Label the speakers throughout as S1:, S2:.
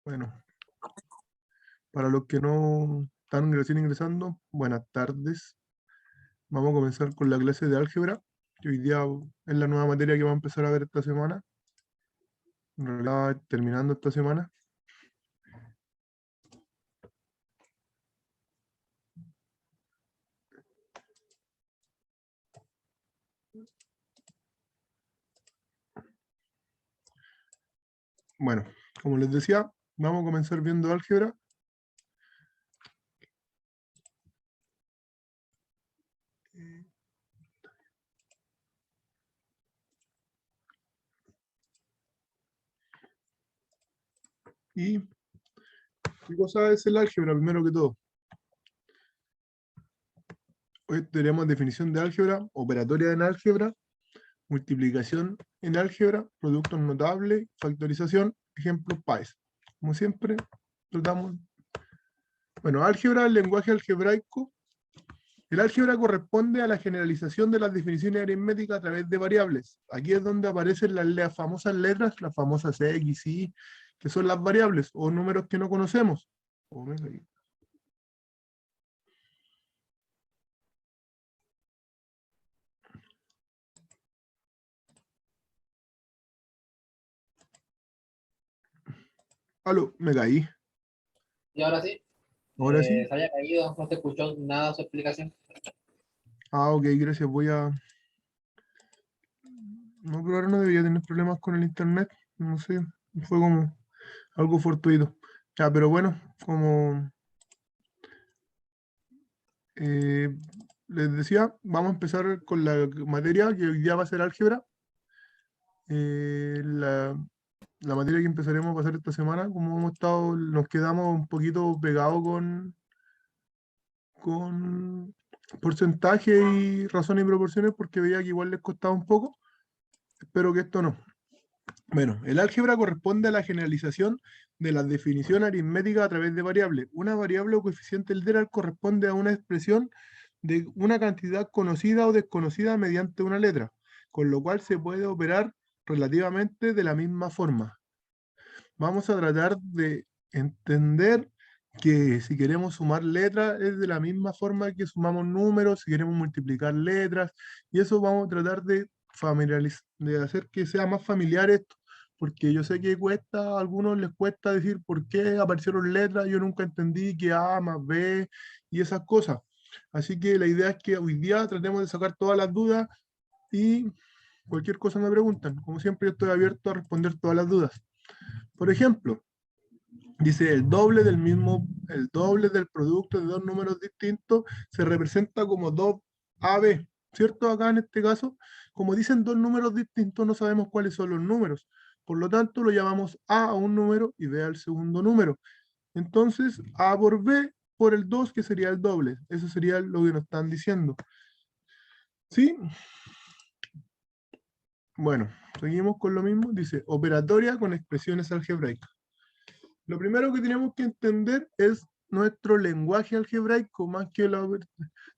S1: Bueno, para los que no están recién ingresando, buenas tardes. Vamos a comenzar con la clase de álgebra, que hoy día es la nueva materia que vamos a empezar a ver esta semana. En realidad, terminando esta semana. Bueno, como les decía, vamos a comenzar viendo álgebra. ¿Y qué cosa es el álgebra, primero que todo? Hoy tenemos definición de álgebra, operatoria en álgebra, multiplicación en álgebra, productos notables, factorización, ejemplos PAES. Como siempre, tratamos. Bueno, álgebra, el lenguaje algebraico. El álgebra corresponde a la generalización de las definiciones aritméticas a través de variables. Aquí es donde aparecen las famosas letras, las famosas X, Y, que son las variables o números que no conocemos. Aló, me caí.
S2: Y ahora sí,
S1: Ahora sí.
S2: se había caído, no te escuchó nada su explicación.
S1: Ah, ok, gracias. Voy a... No, pero ahora no debería tener problemas con el internet. No sé, fue como algo fortuito. Ya, pero bueno, como eh, les decía, vamos a empezar con la materia que hoy día va a ser álgebra. La materia que empezaremos a pasar esta semana, como hemos estado, nos quedamos un poquito pegados con porcentaje y razones y proporciones porque veía que igual les costaba un poco. Espero que esto no. Bueno, el álgebra corresponde a la generalización de la definición aritmética a través de variables. Una variable o coeficiente literal corresponde a una expresión de una cantidad conocida o desconocida mediante una letra, con lo cual se puede operar relativamente de la misma forma. Vamos a tratar de entender que si queremos sumar letras es de la misma forma que sumamos números, si queremos multiplicar letras, y eso vamos a tratar de de hacer que sea más familiar esto, porque yo sé que cuesta, a algunos les cuesta decir por qué aparecieron letras, yo nunca entendí que A más B y esas cosas. Así que la idea es que hoy día tratemos de sacar todas las dudas y cualquier cosa me preguntan. Como siempre, yo estoy abierto a responder todas las dudas. Por ejemplo, dice el doble del producto de dos números distintos se representa como 2AB, ¿cierto? Acá en este caso, como dicen dos números distintos, no sabemos cuáles son los números. Por lo tanto, lo llamamos A un número y B al segundo número. Entonces, A por B por el 2, que sería el doble. Eso sería lo que nos están diciendo. ¿Sí? Bueno, seguimos con lo mismo. Dice, operatoria con expresiones algebraicas. Lo primero que tenemos que entender es nuestro lenguaje algebraico, más que la...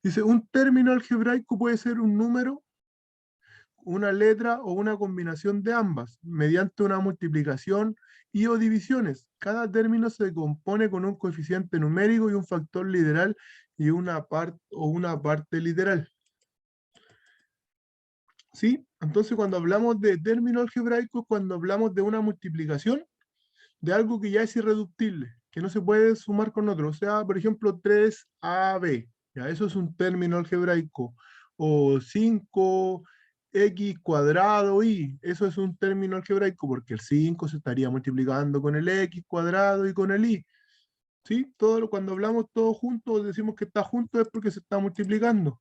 S1: Dice, un término algebraico puede ser un número, una letra o una combinación de ambas, mediante una multiplicación y o divisiones. Cada término se compone con un coeficiente numérico y un factor literal y una parte literal. ¿Sí? Entonces, cuando hablamos de término algebraico, cuando hablamos de una multiplicación, de algo que ya es irreductible, que no se puede sumar con otro. O sea, por ejemplo, 3AB, ya eso es un término algebraico. O 5x cuadrado y, eso es un término algebraico, porque el 5 se estaría multiplicando con el x cuadrado y con el y. ¿Sí? Cuando hablamos todos juntos, decimos que está junto es porque se está multiplicando.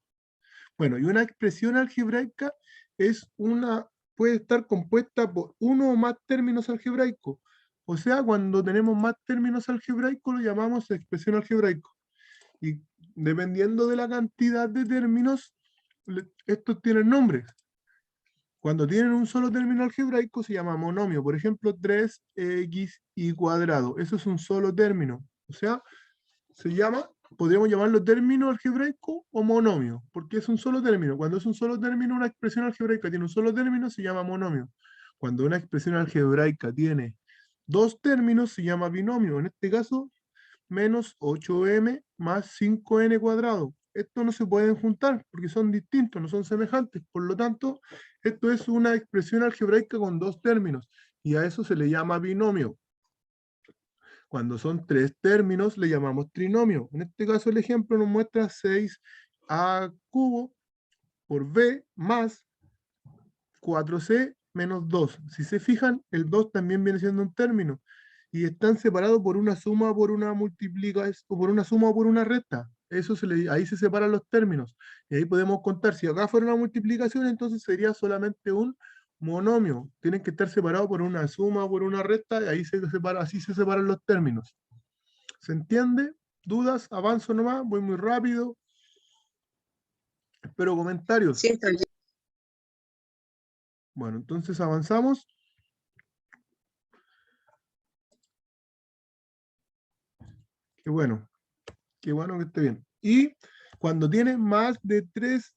S1: Bueno, y una expresión algebraica puede estar compuesta por uno o más términos algebraicos. O sea, cuando tenemos más términos algebraicos, lo llamamos expresión algebraica. Y dependiendo de la cantidad de términos, estos tienen nombres. Cuando tienen un solo término algebraico, se llama monomio. Por ejemplo, 3x cuadrado. Eso es un solo término. O sea, podríamos llamarlo término algebraico o monomio, porque es un solo término. Cuando es un solo término, una expresión algebraica tiene un solo término, se llama monomio. Cuando una expresión algebraica tiene dos términos se llama binomio. En este caso, menos 8m más 5n cuadrado. Estos no se pueden juntar porque son distintos, no son semejantes. Por lo tanto, esto es una expresión algebraica con dos términos y a eso se le llama binomio. Cuando son tres términos le llamamos trinomio. En este caso el ejemplo nos muestra 6a cubo por b más 4c menos 2. Si se fijan, el 2 también viene siendo un término y están separados por una suma o por una multiplicación, o por una suma o por una resta. Ahí se separan los términos. Y ahí podemos contar, si acá fuera una multiplicación, entonces sería solamente un monomio. Tienen que estar separados por una suma o por una resta, y ahí así se separan los términos. ¿Se entiende? ¿Dudas? Avanzo nomás, voy muy rápido. Espero comentarios.
S3: Sí, está bien.
S1: Bueno, entonces avanzamos. Qué bueno que esté bien. Y cuando tiene más de tres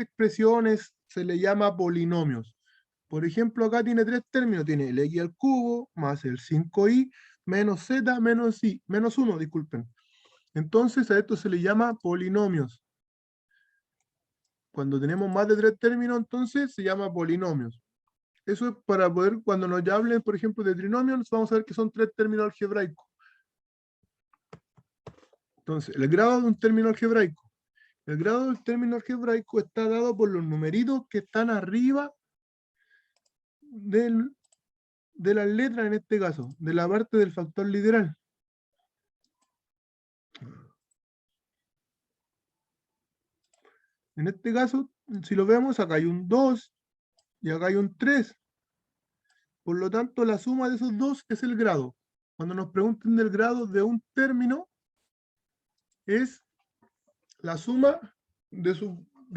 S1: expresiones, se le llama polinomios. Por ejemplo, acá tiene tres términos. Tiene el x al cubo más el 5i menos z menos 1, disculpen. Entonces a esto se le llama polinomios. Cuando tenemos más de tres términos, entonces se llama polinomios. Eso es para poder, cuando nos hablen, por ejemplo, de trinomios, vamos a ver que son tres términos algebraicos. Entonces, el grado de un término algebraico. El grado del término algebraico está dado por los numeritos que están arriba de las letras, en este caso, de la parte del factor literal. En este caso, si lo vemos, acá hay un 2 y acá hay un 3. Por lo tanto, la suma de esos dos es el grado. Cuando nos pregunten del grado de un término, es la suma de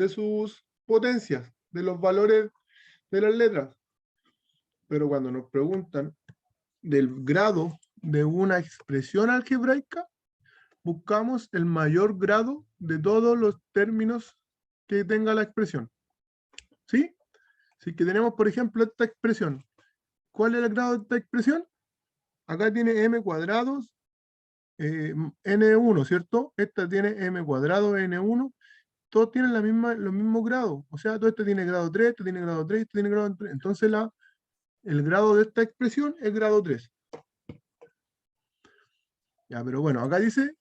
S1: sus potencias, de los valores de las letras. Pero cuando nos preguntan del grado de una expresión algebraica, buscamos el mayor grado de todos los términos que tenga la expresión. ¿Sí? Si que tenemos, por ejemplo, esta expresión. ¿Cuál es el grado de esta expresión? Acá tiene m cuadrados, n1, ¿cierto? Esta tiene m cuadrado, n1. Todos tienen los mismos grados. O sea, todo esto tiene grado 3, esto tiene grado 3, esto tiene grado 3. Entonces el grado de esta expresión es grado 3. Ya, pero bueno, acá dice,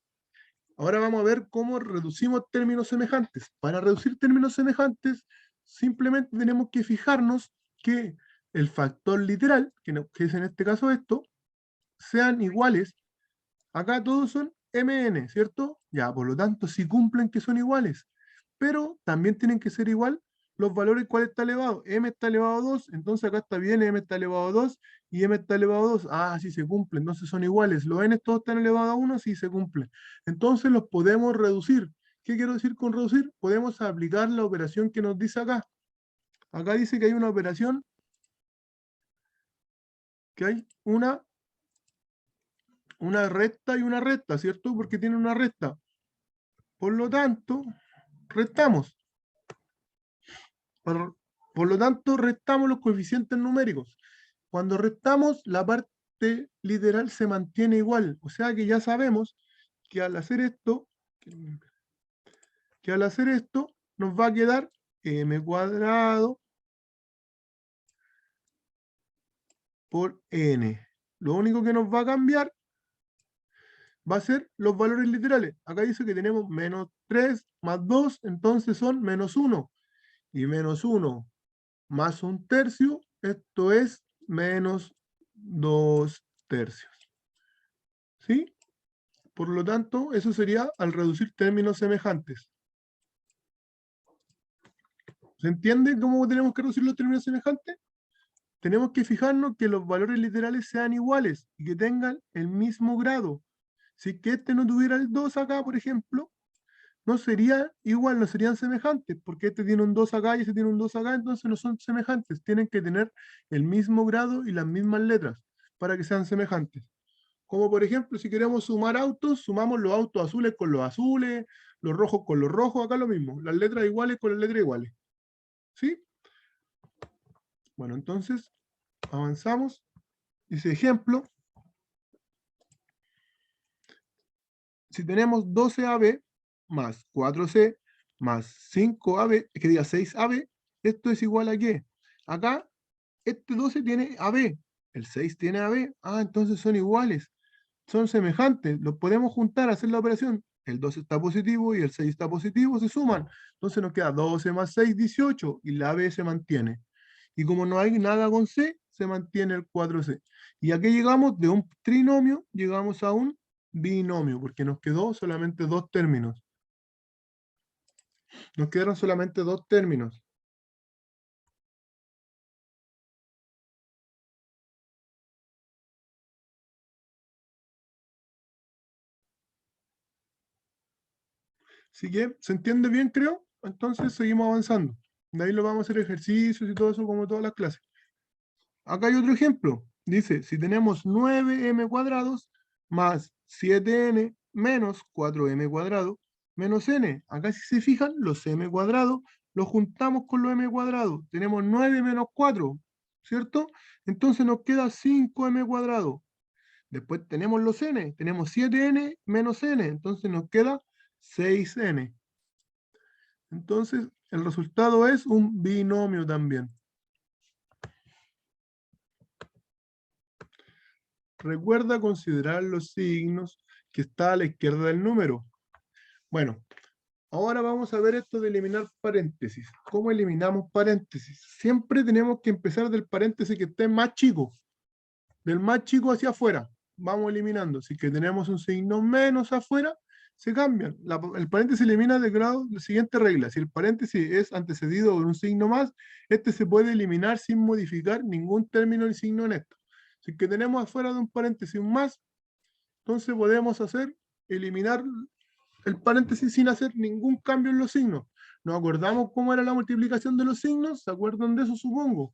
S1: ahora vamos a ver cómo reducimos términos semejantes. Para reducir términos semejantes, simplemente tenemos que fijarnos que el factor literal, que es en este caso esto, sean iguales. Acá todos son mn, ¿cierto? Ya, por lo tanto, sí cumplen que son iguales. Pero también tienen que ser igual los valores cuál está elevado. M está elevado a 2, entonces acá está bien, M está elevado a 2 y M está elevado a 2. Ah, sí se cumple, entonces son iguales. Los N todos están elevados a 1, sí se cumple. Entonces los podemos reducir. ¿Qué quiero decir con reducir? Podemos aplicar la operación que nos dice acá. Acá dice que hay una operación, que hay una recta y una recta, ¿cierto? Porque tiene una recta. Por lo tanto, restamos. Por lo tanto, restamos los coeficientes numéricos. Cuando restamos, la parte literal se mantiene igual. O sea que ya sabemos que al hacer esto, nos va a quedar m cuadrado por n. Lo único que nos va a cambiar va a ser los valores literales. Acá dice que tenemos menos 3 más 2, entonces son menos 1. Y menos 1 más 1/3, esto es menos 2/3. ¿Sí? Por lo tanto, eso sería al reducir términos semejantes. ¿Se entiende cómo tenemos que reducir los términos semejantes? Tenemos que fijarnos que los valores literales sean iguales y que tengan el mismo grado. Si que este no tuviera el 2 acá, por ejemplo, no sería igual, no serían semejantes, porque este tiene un 2 acá y este tiene un 2 acá, entonces no son semejantes. Tienen que tener el mismo grado y las mismas letras para que sean semejantes. Como por ejemplo, si queremos sumar autos, sumamos los autos azules con los azules, los rojos con los rojos, acá lo mismo, las letras iguales con las letras iguales. ¿Sí? Bueno, entonces, avanzamos. Dice ejemplo, si tenemos 12AB más 4C más 5AB, que diga 6AB, esto es igual a ¿qué? Acá, este 12 tiene AB, el 6 tiene AB, entonces son iguales, son semejantes, los podemos juntar, hacer la operación, el 12 está positivo y el 6 está positivo, se suman, entonces nos queda 12 más 6, 18, y la AB se mantiene. Y como no hay nada con C, se mantiene el 4C. Y aquí llegamos de un trinomio, llegamos a un binomio, porque nos quedó solamente dos términos. Nos quedaron solamente dos términos. Así que, ¿se entiende bien, creo? Entonces seguimos avanzando. De ahí lo vamos a hacer ejercicios y todo eso como todas las clases. Acá hay otro ejemplo. Dice, si tenemos 9m cuadrados más 7n menos 4m cuadrado menos n. Acá si se fijan, los m cuadrados los juntamos con los m cuadrados. Tenemos 9 menos 4, ¿cierto? Entonces nos queda 5m cuadrado. Después tenemos los n. Tenemos 7n menos n. Entonces nos queda 6n. Entonces el resultado es un binomio también. Recuerda considerar los signos que está a la izquierda del número. Bueno, ahora vamos a ver esto de eliminar paréntesis. ¿Cómo eliminamos paréntesis? Siempre tenemos que empezar del paréntesis que esté más chico. Del más chico hacia afuera. Vamos eliminando. Si que tenemos un signo menos afuera, se cambian. El paréntesis elimina de grado la siguiente regla. Si el paréntesis es antecedido por un signo más, este se puede eliminar sin modificar ningún término ni signo en esto. Si que tenemos afuera de un paréntesis un más, entonces podemos eliminar el paréntesis sin hacer ningún cambio en los signos. ¿Nos acordamos cómo era la multiplicación de los signos? ¿Se acuerdan de eso, supongo?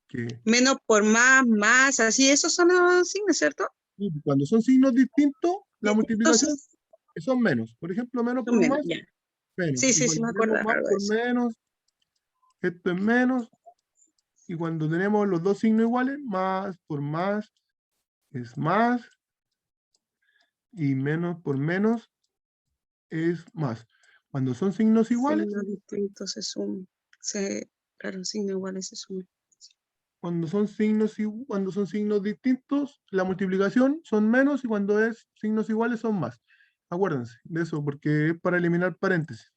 S1: Que
S3: Menos por más, así, esos son los signos, ¿cierto?
S1: cuando son signos distintos, la multiplicación
S3: Entonces,
S1: son menos. Por ejemplo, menos
S3: son
S1: por
S3: menos,
S1: más,
S3: ya.
S1: menos.
S3: Sí,
S1: Y
S3: sí, sí,
S1: cuando
S3: me
S1: tenemos
S3: acordaba
S1: más
S3: algo de
S1: por
S3: eso.
S1: menos, esto es menos. Y cuando tenemos los dos signos iguales, más por más es más. Y menos por menos es más. Cuando son signos iguales,
S3: Signos distintos se suman. Claro, signos iguales se suman.
S1: cuando son signos distintos, la multiplicación son menos y cuando es signos iguales son más. Acuérdense de eso, porque es para eliminar paréntesis.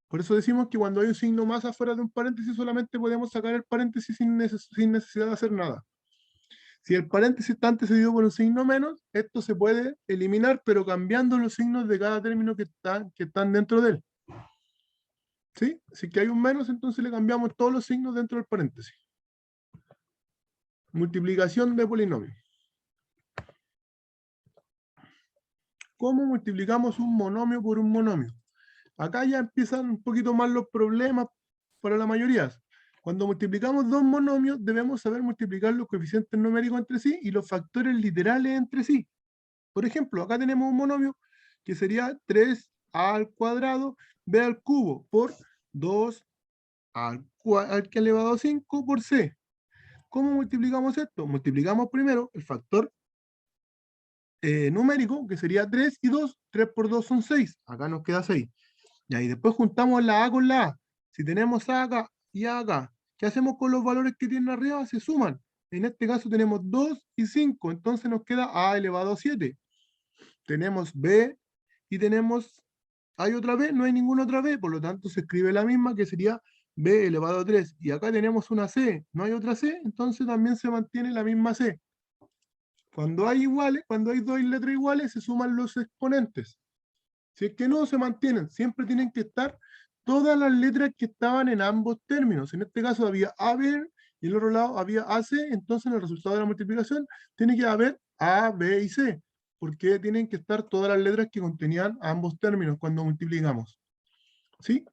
S1: Por eso decimos que cuando hay un signo más afuera de un paréntesis, solamente podemos sacar el paréntesis sin necesidad de hacer nada. Si el paréntesis está antecedido por un signo menos, esto se puede eliminar, pero cambiando los signos de cada término que están dentro de él. ¿Sí? Si que hay un menos, entonces le cambiamos todos los signos dentro del paréntesis. Multiplicación de polinomios. ¿Cómo multiplicamos un monomio por un monomio? Acá ya empiezan un poquito más los problemas para la mayoría. Cuando multiplicamos dos monomios, debemos saber multiplicar los coeficientes numéricos entre sí y los factores literales entre sí. Por ejemplo, acá tenemos un monomio que sería 3a al cuadrado b al cubo por 2 al que elevado a 5 por c. ¿Cómo multiplicamos esto? Multiplicamos primero el factor numérico, que sería 3 y 2. 3 por 2 son 6. Acá nos queda 6. Y ahí después juntamos la A con la A. Si tenemos A acá y A acá, ¿qué hacemos con los valores que tienen arriba? Se suman. En este caso tenemos 2 y 5. Entonces nos queda A elevado a 7. Tenemos B y tenemos... ¿Hay otra B? No hay ninguna otra B. Por lo tanto se escribe la misma, que sería B elevado a 3. Y acá tenemos una C. No hay otra C. Entonces también se mantiene la misma C. Cuando hay iguales, cuando hay dos letras iguales, se suman los exponentes. Si es que no, se mantienen. Siempre tienen que estar todas las letras que estaban en ambos términos. En este caso había AB y en el otro lado había AC. Entonces en el resultado de la multiplicación tiene que haber A, B y C. Porque tienen que estar todas las letras que contenían ambos términos cuando multiplicamos. ¿Sí?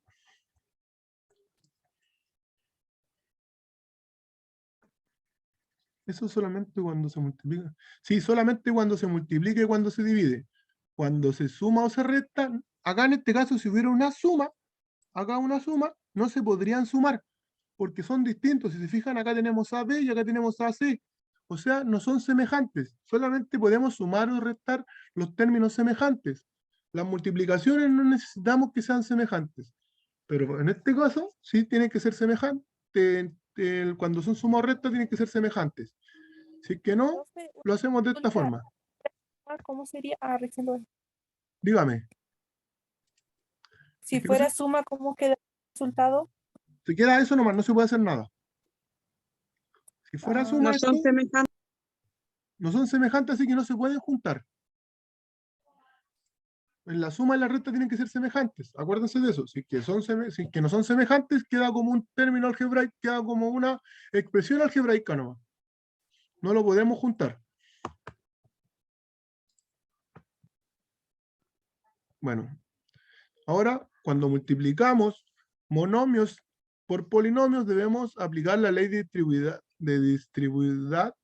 S1: Eso solamente cuando se multiplica. Sí, solamente cuando se multiplica y cuando se divide. Cuando se suma o se resta, acá en este caso si hubiera una suma, no se podrían sumar, porque son distintos. Si se fijan, acá tenemos AB y acá tenemos AC. O sea, no son semejantes. Solamente podemos sumar o restar los términos semejantes. Las multiplicaciones no necesitamos que sean semejantes. Pero en este caso, sí tienen que ser semejantes. Cuando son sumas o restas, tienen que ser semejantes. Si es que no,
S4: Profe,
S1: lo hacemos de esta
S4: consulta,
S1: forma.
S4: ¿cómo sería? Ah, recién lo-
S1: Dígame.
S4: Si
S1: ¿Qué cosa?
S4: fuera suma, ¿cómo queda el resultado?
S1: Si queda eso nomás, no se puede hacer nada. Si fuera
S4: Ah,
S1: suma
S3: No son
S1: esto,
S3: semejantes.
S1: no son semejantes, así que no se pueden juntar. En la suma y la resta tienen que ser semejantes. Acuérdense de eso. Si es que, si es que no son semejantes, queda como un término algebraico, queda como una expresión algebraica nomás. No lo podemos juntar. Bueno, ahora cuando multiplicamos monomios por polinomios, debemos aplicar la ley de distribuidad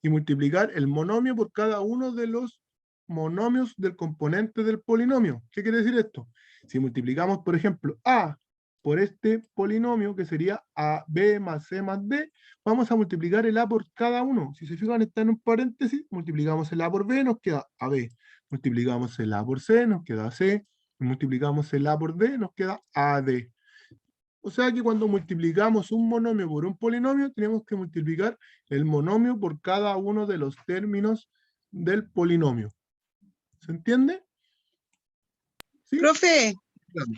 S1: y multiplicar el monomio por cada uno de los monomios del componente del polinomio. ¿Qué quiere decir esto? Si multiplicamos, por ejemplo, a por este polinomio, que sería ab más c más d, vamos a multiplicar el a por cada uno. Si se fijan, está en un paréntesis, multiplicamos el a por b, nos queda ab. Multiplicamos el a por c, nos queda c. Multiplicamos el a por d, nos queda ad. O sea que cuando multiplicamos un monomio por un polinomio, tenemos que multiplicar el monomio por cada uno de los términos del polinomio. ¿Se entiende? ¿Sí?
S3: Profe,
S1: Claro.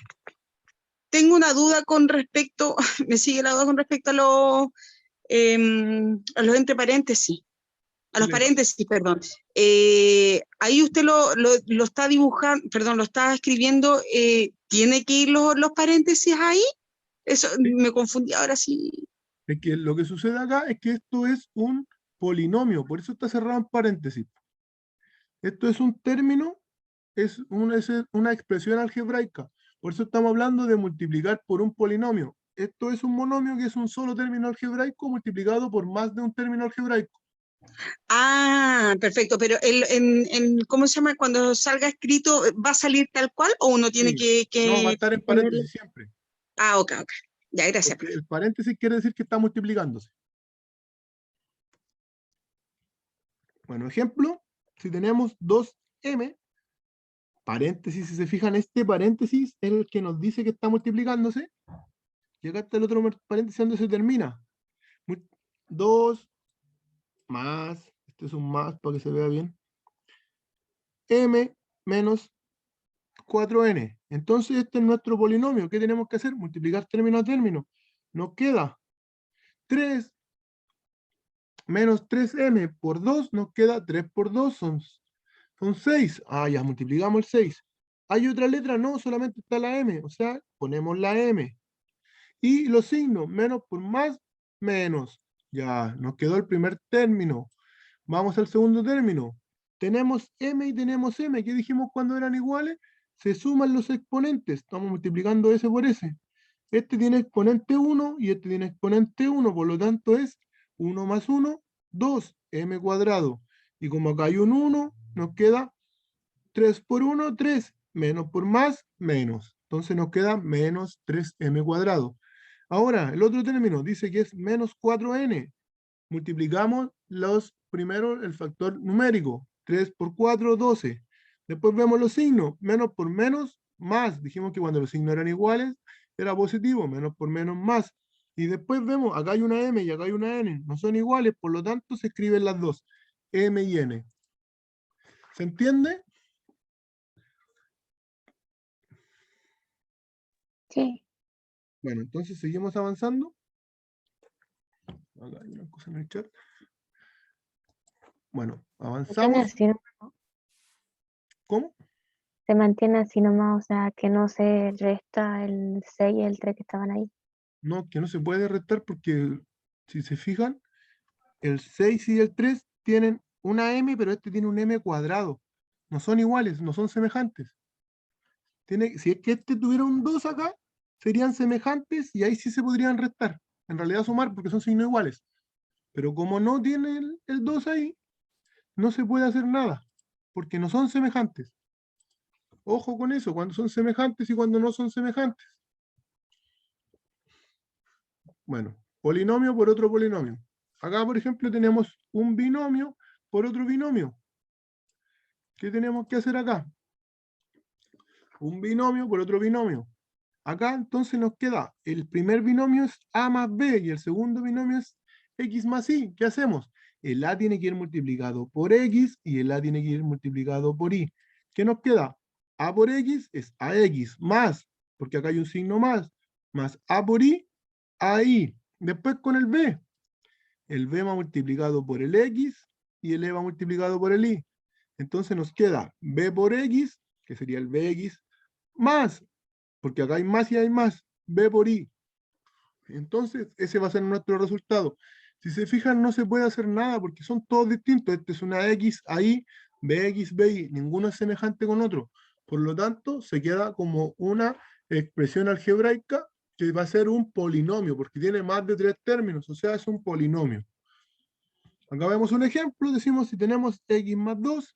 S3: tengo una duda con respecto, me sigue la duda con respecto a los entre paréntesis, a los
S1: Le-
S3: paréntesis, perdón. Ahí usted lo está dibujando, perdón, lo está escribiendo, ¿tiene que ir los paréntesis ahí? Eso, me confundí ahora sí.
S1: Es que lo que sucede acá es que esto es un polinomio, por eso está cerrado en paréntesis. Esto es un término, es una expresión algebraica. Por eso estamos hablando de multiplicar por un polinomio. Esto es un monomio que es un solo término algebraico multiplicado por más de un término algebraico.
S3: Ah, perfecto, pero ¿cómo se llama? Cuando salga escrito, ¿va a salir tal cual o uno tiene
S1: Sí. No, va a estar en
S3: ponerle?
S1: paréntesis siempre.
S3: Ah, ok, ok. Ya, gracias,
S1: Porque
S3: profe.
S1: el paréntesis quiere decir que está multiplicándose. Bueno, ejemplo, si tenemos 2m, paréntesis, si se fijan, este paréntesis es el que nos dice que está multiplicándose. Y acá está el otro paréntesis donde se termina. 2 más, este es un más para que se vea bien, m menos 4n. Entonces este es nuestro polinomio. ¿Qué tenemos que hacer? Multiplicar término a término. Nos queda 3 menos 3m por 2, nos queda 3 por 2, son 6. Ah, ya multiplicamos el 6. ¿Hay otra letra? No, solamente está la m. O sea, ponemos la m. Y los signos, menos por más, menos. Ya, nos quedó el primer término. Vamos al segundo término. Tenemos m y tenemos m. ¿Qué dijimos cuando eran iguales? Se suman los exponentes. Estamos multiplicando s por s. Este tiene exponente 1 y este tiene exponente 1. Por lo tanto es 1 más 1, 2m cuadrado. Y como acá hay un 1, nos queda 3 por 1, 3. Menos por más, menos. Entonces nos queda menos 3m cuadrado. Ahora, el otro término dice que es menos 4n. Multiplicamos primero el factor numérico. 3 por 4, 12. Después vemos los signos. Menos por menos, más. Dijimos que cuando los signos eran iguales, era positivo. Menos por menos, más. Y después vemos, acá hay una m y acá hay una n. No son iguales, por lo tanto se escriben las dos. M y n. ¿Se entiende?
S5: Sí.
S1: Bueno, entonces seguimos avanzando. Acá hay una cosa en el chat. Bueno,
S5: Mantiene
S1: avanzamos.
S5: así nomás,
S1: ¿Cómo?
S5: se mantiene así nomás, o sea, que no se resta el 6 y el 3 que estaban ahí.
S1: No, que no se puede restar porque si se fijan, el 6 y el 3 tienen una m, pero este tiene un m cuadrado. No son iguales, no son semejantes. Si es que este tuviera un 2 acá, serían semejantes y ahí sí se podrían restar. En realidad sumar porque son signos iguales. Pero como no tiene el 2 ahí, no se puede hacer nada, porque no son semejantes. Ojo con eso, cuando son semejantes y cuando no son semejantes. Bueno, polinomio por otro polinomio. Acá, por ejemplo, tenemos un binomio por otro binomio. ¿Qué tenemos que hacer acá? Un binomio por otro binomio. Acá entonces nos queda, el primer binomio es A más B y el segundo binomio es X más Y. ¿Qué hacemos? El A tiene que ir multiplicado por X y el A tiene que ir multiplicado por Y. ¿Qué nos queda? A por X es AX más, porque acá hay un signo más A por Y, AI. Después con el B va multiplicado por el X y el E va multiplicado por el Y. Entonces nos queda B por X, que sería el BX, más, porque acá hay más y hay más, B por Y. Entonces ese va a ser nuestro resultado. Si se fijan, no se puede hacer nada porque son todos distintos. Este es una X, ahí, BX, BY, ninguno es semejante con otro. Por lo tanto, se queda como una expresión algebraica que va a ser un polinomio, porque tiene más de 3 términos, o sea, es un polinomio. Acá vemos un ejemplo, decimos si tenemos X más 2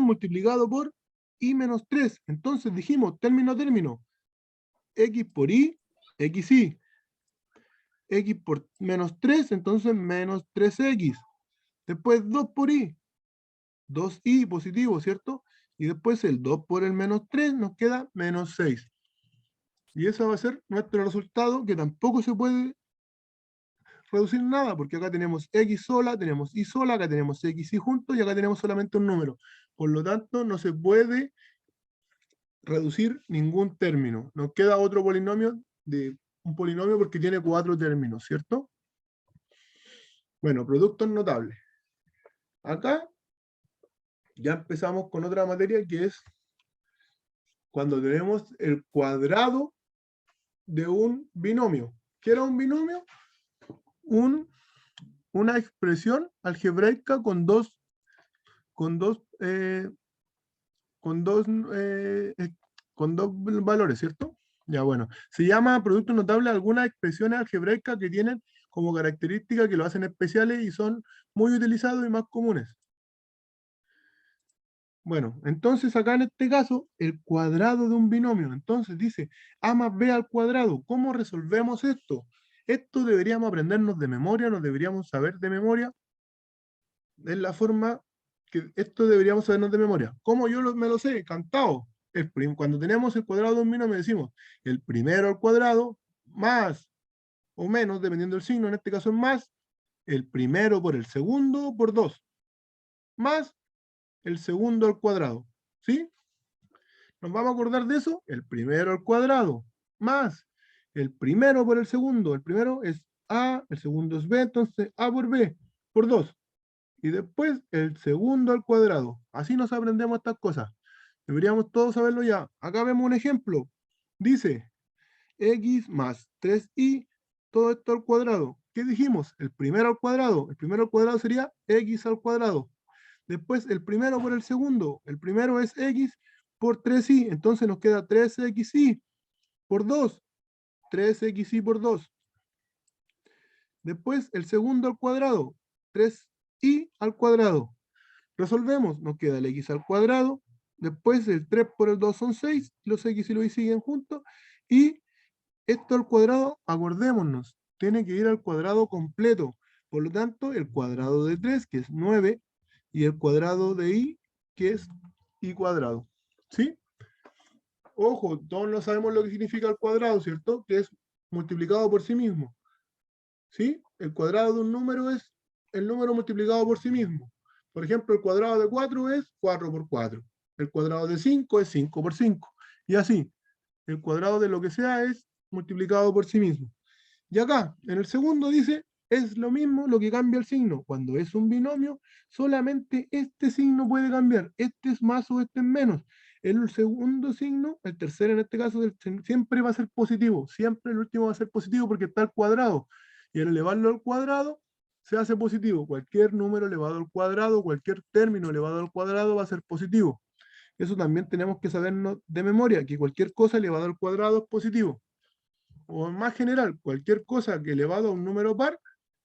S1: multiplicado por Y menos 3. Entonces dijimos, término a término, X por Y, XY. X por menos 3, entonces menos 3X. Después 2 por Y, 2Y positivo, ¿cierto? Y después el 2 por el menos 3 nos queda menos 6. Y ese va a ser nuestro resultado, que tampoco se puede reducir nada, porque acá tenemos X sola, tenemos Y sola, acá tenemos X y juntos, y acá tenemos solamente un número. Por lo tanto, no se puede reducir ningún término. Nos queda otro polinomio, un polinomio porque tiene 4 términos, ¿cierto? Bueno, productos notables. Acá ya empezamos con otra materia que es cuando tenemos el cuadrado de un binomio. ¿Qué era un binomio? Una expresión algebraica con dos valores, ¿cierto? Ya, bueno. Se llama producto notable algunas expresiones algebraicas que tienen como característica que lo hacen especiales y son muy utilizados y más comunes. Bueno, entonces acá en este caso, el cuadrado de un binomio. Entonces dice A más B al cuadrado. ¿Cómo resolvemos esto? Esto deberíamos aprendernos de memoria, nos deberíamos saber de memoria. Es la forma que esto deberíamos sabernos de memoria. ¿Cómo yo me lo sé? Cantado. Cuando tenemos el cuadrado de un binomio decimos el primero al cuadrado más o menos, dependiendo del signo, en este caso es más, el primero por el segundo por 2, más el segundo al cuadrado. ¿Sí? ¿Nos vamos a acordar de eso? El primero al cuadrado, más el primero por el segundo. El primero es A, el segundo es B, entonces A por B, por 2. Y después el segundo al cuadrado. Así nos aprendemos estas cosas. Deberíamos todos saberlo ya. Acá vemos un ejemplo. Dice X más 3Y, todo esto al cuadrado. ¿Qué dijimos? El primero al cuadrado. El primero al cuadrado sería X al cuadrado. Después el primero por el segundo. El primero es X por 3Y. Entonces nos queda 3XY por 2. 3XY por 2. Después el segundo al cuadrado. 3Y al cuadrado. Resolvemos. Nos queda el X al cuadrado. Después el 3 por el 2 son 6. Los X y los Y siguen juntos. Y esto al cuadrado, acordémonos, tiene que ir al cuadrado completo. Por lo tanto, el cuadrado de 3, que es 9, y el cuadrado de Y, que es Y cuadrado. ¿Sí? Ojo, todos no sabemos lo que significa el cuadrado, ¿cierto? Que es multiplicado por sí mismo. ¿Sí? El cuadrado de un número es el número multiplicado por sí mismo. Por ejemplo, el cuadrado de 4 es 4 por 4. El cuadrado de 5 es 5 por 5. Y así. El cuadrado de lo que sea es multiplicado por sí mismo. Y acá, en el segundo dice, es lo mismo lo que cambia el signo. Cuando es un binomio, solamente este signo puede cambiar. Este es más o este es menos. El segundo signo, el tercero en este caso, siempre va a ser positivo. Siempre el último va a ser positivo porque está al cuadrado. Y al elevarlo al cuadrado, se hace positivo. Cualquier número elevado al cuadrado, cualquier término elevado al cuadrado va a ser positivo. Eso también tenemos que sabernos de memoria, que cualquier cosa elevada al cuadrado es positivo. O en más general, cualquier cosa que elevado a un número par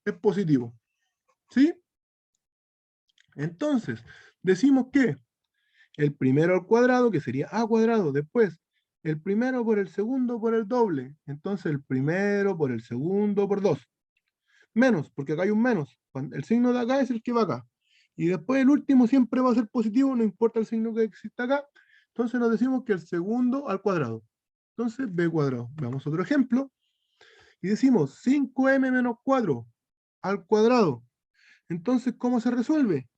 S1: es positivo. ¿Sí? Entonces, decimos que el primero al cuadrado, que sería A cuadrado, después el primero por el segundo por el doble. Entonces el primero por el segundo por 2. menos, porque acá hay un menos. El signo de acá es el que va acá. Y después el último siempre va a ser positivo, no importa el signo que exista acá. Entonces nos decimos que el segundo al cuadrado. Entonces b cuadrado. Veamos otro ejemplo. Y decimos 5m menos 4 al cuadrado. Entonces, ¿cómo se resuelve?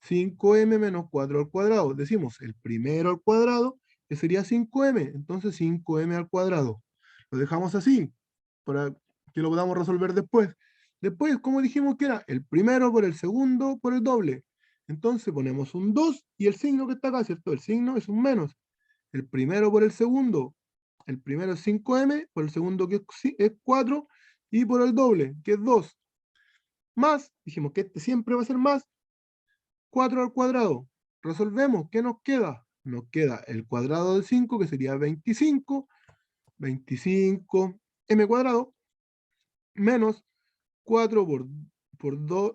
S1: 5m menos 4 al cuadrado. Decimos el primero al cuadrado, que sería 5m. Entonces 5m al cuadrado. Lo dejamos así, para que lo podamos resolver después. Después, como dijimos que era el primero por el segundo por el doble. Entonces ponemos un 2 y el signo que está acá, ¿cierto? El signo es un menos. El primero por el segundo. El primero es 5m, por el segundo que es 4, y por el doble, que es 2. Más, dijimos que este siempre va a ser más, 4 al cuadrado. Resolvemos, ¿qué nos queda? Nos queda el cuadrado de 5, que sería 25, 25 m cuadrado, menos 4 por 2,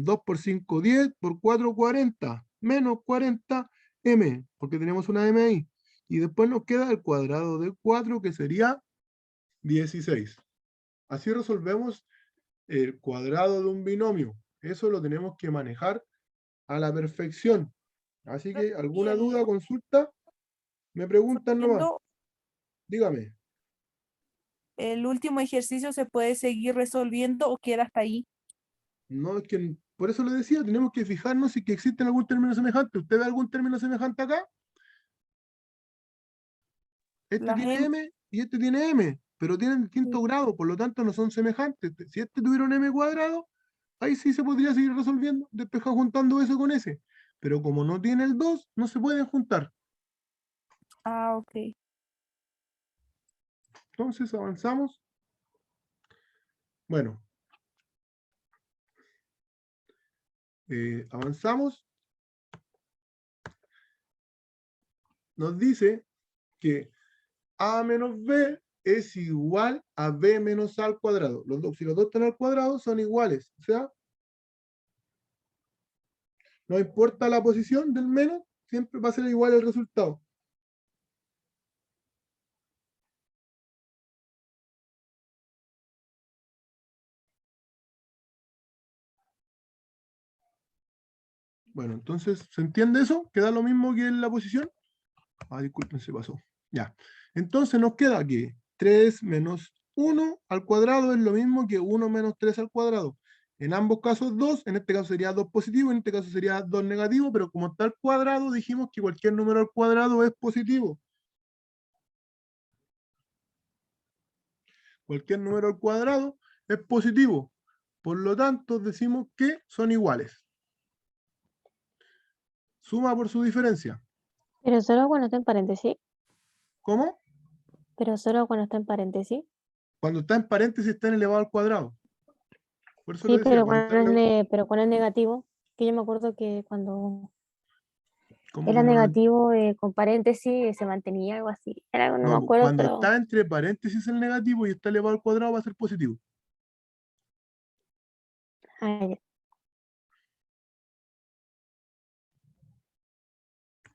S1: 2 por 5, 10, por 4, 40, menos 40 m, porque tenemos una m ahí. Y después nos queda el cuadrado de 4, que sería 16. Así resolvemos el cuadrado de un binomio. Eso lo tenemos que manejar a la perfección. Así que, ¿alguna duda, consulta? Me preguntan nomás.
S4: Resolviendo,
S1: Dígame.
S4: ¿el último ejercicio se puede seguir resolviendo o queda hasta ahí?
S1: No, es que por eso le decía, tenemos que fijarnos si que existe algún término semejante. ¿Usted ve algún término semejante acá? Este
S4: Las
S1: tiene
S4: M,
S1: m y este tiene m, pero tienen distinto grado, por lo tanto no son semejantes. Si este tuviera un m cuadrado, ahí sí se podría seguir resolviendo, después juntando eso con ese. Pero como no tiene el 2, no se pueden juntar.
S4: ok.
S1: Entonces avanzamos. Bueno, avanzamos. Nos dice que a menos b es igual a b menos a al cuadrado. Si los dos están al cuadrado, son iguales. O sea, no importa la posición del menos, siempre va a ser igual el resultado. Bueno, entonces, ¿se entiende eso? ¿Queda lo mismo que en la posición? Disculpen, se pasó. Ya. Entonces nos queda que 3 menos 1 al cuadrado es lo mismo que 1 menos 3 al cuadrado. En ambos casos 2, en este caso sería 2 positivo, en este caso sería 2 negativo, pero como está al cuadrado, dijimos que cualquier número al cuadrado es positivo. Cualquier número al cuadrado es positivo. Por lo tanto, decimos que son iguales. Suma por su diferencia.
S5: Pero solo cuando está en paréntesis.
S1: ¿Cómo?
S5: Pero solo cuando está en paréntesis.
S1: Cuando está en paréntesis está en elevado al cuadrado. Por eso
S5: Sí,
S1: le decía,
S5: pero
S1: cuando está
S5: pero cuando es negativo, que yo me acuerdo que cuando
S1: ¿cómo
S5: era
S1: que no?
S5: negativo con paréntesis se mantenía algo así. Era algo, no me
S1: No,
S5: acuerdo,
S1: cuando
S5: pero
S1: está entre paréntesis el negativo y está elevado al cuadrado va a ser positivo.
S5: ya.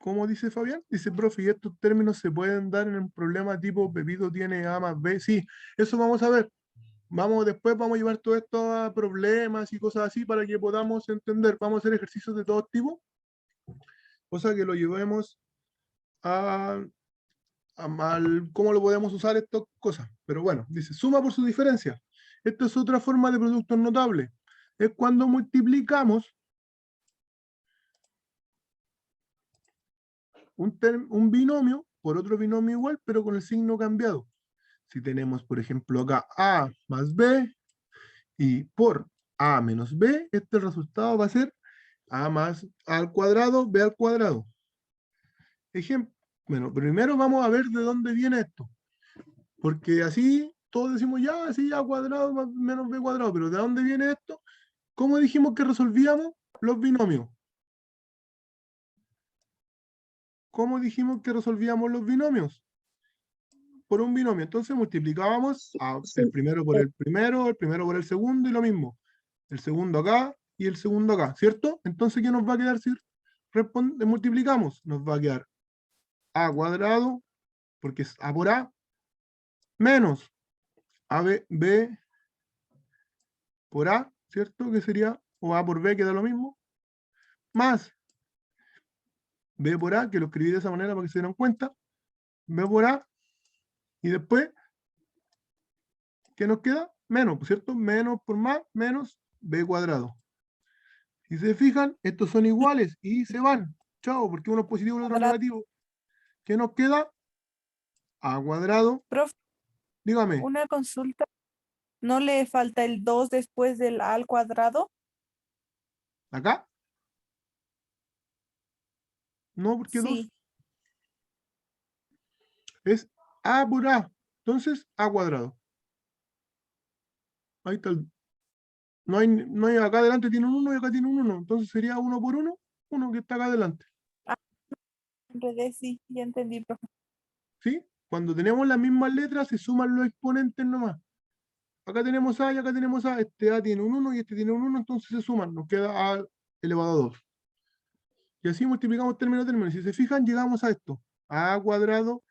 S1: ¿Cómo dice Fabián? Dice, profe, ¿y estos términos se pueden dar en un problema tipo Pepito tiene A más B? Sí, eso vamos a ver. Después vamos a llevar todo esto a problemas y cosas así para que podamos entender. Vamos a hacer ejercicios de todo tipo, cosa que lo llevemos a cómo lo podemos usar estas cosas. Pero bueno, dice, suma por su diferencia. Esta es otra forma de productos notables. Es cuando multiplicamos un binomio por otro binomio igual, pero con el signo cambiado. Si tenemos, por ejemplo, acá A más B y por A menos B, este resultado va a ser A más A al cuadrado, B al cuadrado. Ejemplo, bueno, primero vamos a ver de dónde viene esto. Porque así todos decimos ya, así A cuadrado más menos B cuadrado, pero ¿de dónde viene esto? ¿Cómo dijimos que resolvíamos los binomios? ¿Cómo dijimos que resolvíamos los binomios? Por un binomio. Entonces multiplicábamos el primero por el primero por el segundo y lo mismo. El segundo acá y el segundo acá, ¿cierto? Entonces, ¿qué nos va a quedar si multiplicamos? Nos va a quedar A cuadrado, porque es A por A, menos AB, B por A, ¿cierto? Que sería, o A por B, que da lo mismo, más B por A, que lo escribí de esa manera para que se den cuenta, B por A, y después, ¿qué nos queda? Menos, ¿cierto? Menos por más, menos B cuadrado. Si se fijan, estos son iguales y se van. Chao, porque uno es positivo y el otro es
S4: Cuadrado.
S1: negativo. ¿Qué nos queda? A cuadrado.
S4: Profe,
S1: Dígame,
S4: una consulta. ¿No le falta el 2 después del A al cuadrado?
S1: acá. No, porque 2
S4: Sí.
S1: es A por A. Entonces, A cuadrado. Ahí está. No hay acá adelante tiene un 1 y acá tiene un 1. Entonces sería 1 por 1, 1 que está acá adelante.
S4: Enredé, sí, ya entendí, profe.
S1: ¿Sí? Cuando tenemos las mismas letras, se suman los exponentes nomás. Acá tenemos A y acá tenemos A. Este A tiene un 1 y este tiene un 1, entonces se suman. Nos queda A elevado a 2. Y así multiplicamos término a término. Si se fijan, llegamos a esto. A cuadrado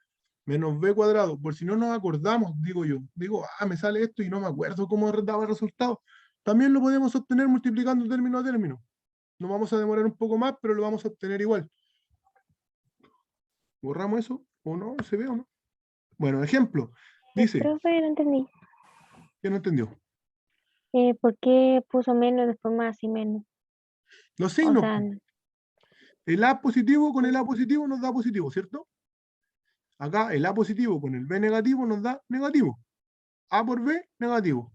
S1: menos B cuadrado. Por si no nos acordamos, digo yo. Digo, me sale esto y no me acuerdo cómo daba el resultado. También lo podemos obtener multiplicando término a término. Nos vamos a demorar un poco más, pero lo vamos a obtener igual. ¿Borramos eso? ¿O no? ¿Se ve o no? Bueno, ejemplo. Dice,
S5: Profe, no entendí.
S1: ¿quién no entendió?
S5: ¿Por qué puso menos después más y menos?
S1: Los
S5: O
S1: signos.
S5: sea,
S1: El A positivo con el A positivo nos da positivo, ¿cierto? Acá el A positivo con el B negativo nos da negativo. A por B, negativo.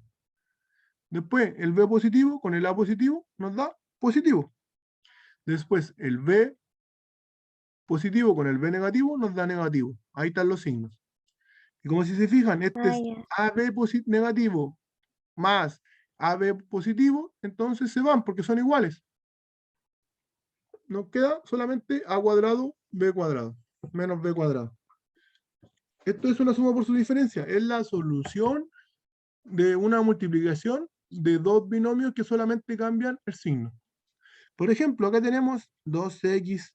S1: Después el B positivo con el A positivo nos da positivo. Después el B positivo con el B negativo nos da negativo. Ahí están los signos. Y como si se fijan, este es
S5: ya.
S1: AB negativo más AB positivo, entonces se van porque son iguales. Nos queda solamente A cuadrado, B cuadrado, menos B cuadrado. Esto es una suma por su diferencia. Es la solución de una multiplicación de dos binomios que solamente cambian el signo. Por ejemplo, acá tenemos 2x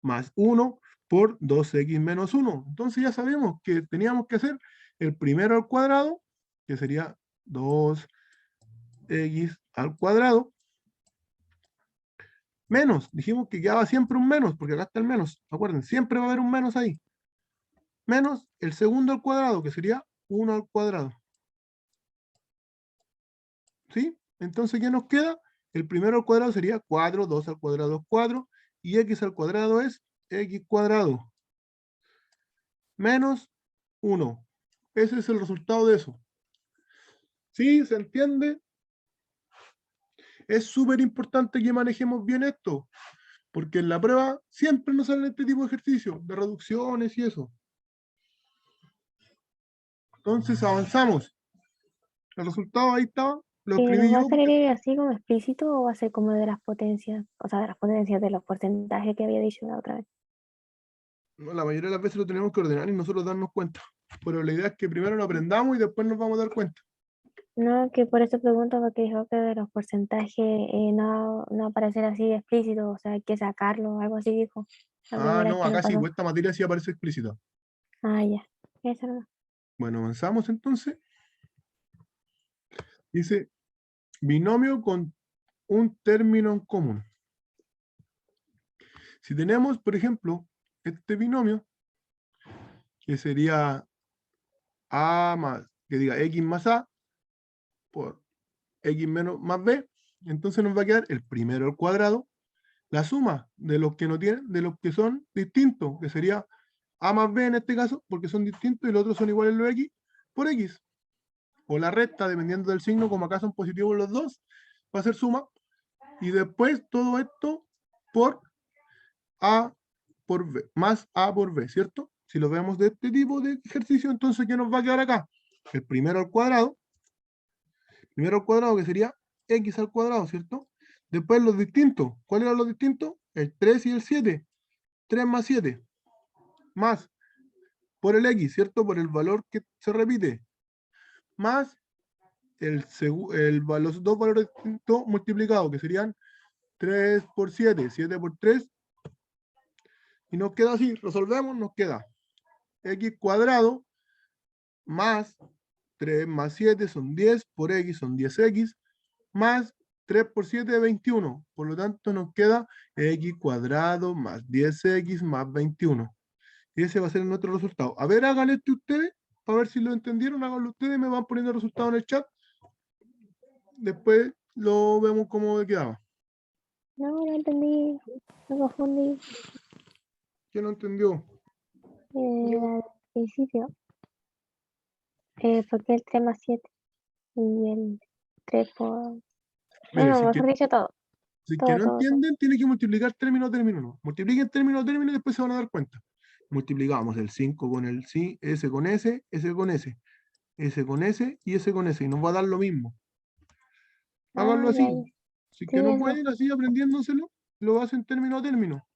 S1: más 1 por 2x menos 1. Entonces ya sabemos que teníamos que hacer el primero al cuadrado, que sería 2x al cuadrado, menos. Dijimos que quedaba siempre un menos, porque acá está el menos. Acuerden, siempre va a haber un menos ahí. Menos el segundo al cuadrado, que sería 1 al cuadrado. ¿Sí? Entonces, ¿qué nos queda? El primero al cuadrado sería 4, 2 al cuadrado es 4, y x al cuadrado es x cuadrado. Menos 1. Ese es el resultado de eso. ¿Sí? ¿Se entiende? Es súper importante que manejemos bien esto, porque en la prueba siempre nos salen este tipo de ejercicios, de reducciones y eso. Entonces avanzamos. El resultado ahí está, lo escribí
S5: ¿Nos va
S1: yo.
S5: a salir así como explícito o va a ser como de las potencias? O sea, de las potencias de los porcentajes que había dicho la otra vez.
S1: No, la mayoría de las veces lo tenemos que ordenar y nosotros darnos cuenta. Pero la idea es que primero lo aprendamos y después nos vamos a dar cuenta.
S5: No, que por eso pregunto, porque dijo que de los porcentajes no aparecer así explícito, o sea, hay que sacarlo, algo así dijo. La primera vez
S1: No,
S5: que me
S1: acá sí,
S5: pasó.
S1: esta materia sí aparece explícita.
S5: Ya. Eso no.
S1: Bueno, avanzamos entonces. Dice, binomio con un término en común. Si tenemos, por ejemplo, este binomio, que sería A más, que diga X más A, por X menos más B, entonces nos va a quedar el primero al cuadrado, la suma de los que no tienen, de los que son distintos, que sería A más B en este caso, porque son distintos y los otros son iguales los X, por X. O la recta, dependiendo del signo, como acá son positivos los dos, va a ser suma. Y después todo esto por A por B, más A por B, ¿cierto? Si lo vemos de este tipo de ejercicio, entonces, ¿qué nos va a quedar acá? El primero al cuadrado que sería X al cuadrado, ¿cierto? Después los distintos. ¿Cuáles eran los distintos? El 3 y el 7. 3 más 7. Más por el X, ¿cierto? Por el valor que se repite. Más los dos valores distintos multiplicados, que serían 3 por 7, 7 por 3. Y nos queda así, resolvemos, nos queda X cuadrado más 3 más 7 son 10, por X son 10X, más 3 por 7, 21. Por lo tanto, nos queda x cuadrado más 10x más 21. Y ese va a ser nuestro resultado. A ver, hagan esto ustedes, para ver si lo entendieron. Háganlo ustedes, me van poniendo el resultado en el chat. Después lo vemos cómo quedaba.
S5: No, no entendí. Me confundí.
S1: ¿Quién no entendió?
S5: Al principio. Porque el 3 más 7 y el 3 por...
S1: Mire,
S5: No,
S1: si
S5: mejor dicho todo.
S1: que no
S5: Todo.
S1: entienden, tienen que multiplicar término a término. No. Multipliquen término a término y después se van a dar cuenta. Multiplicamos el 5 con el sí, S con S, S con S, S con S y S con S. Y nos va a dar lo mismo. Háganlo
S5: Ya,
S1: así.
S5: ya.
S1: Si
S5: Sí,
S1: que no
S5: eso.
S1: pueden, así aprendiéndoselo, lo hacen término a término.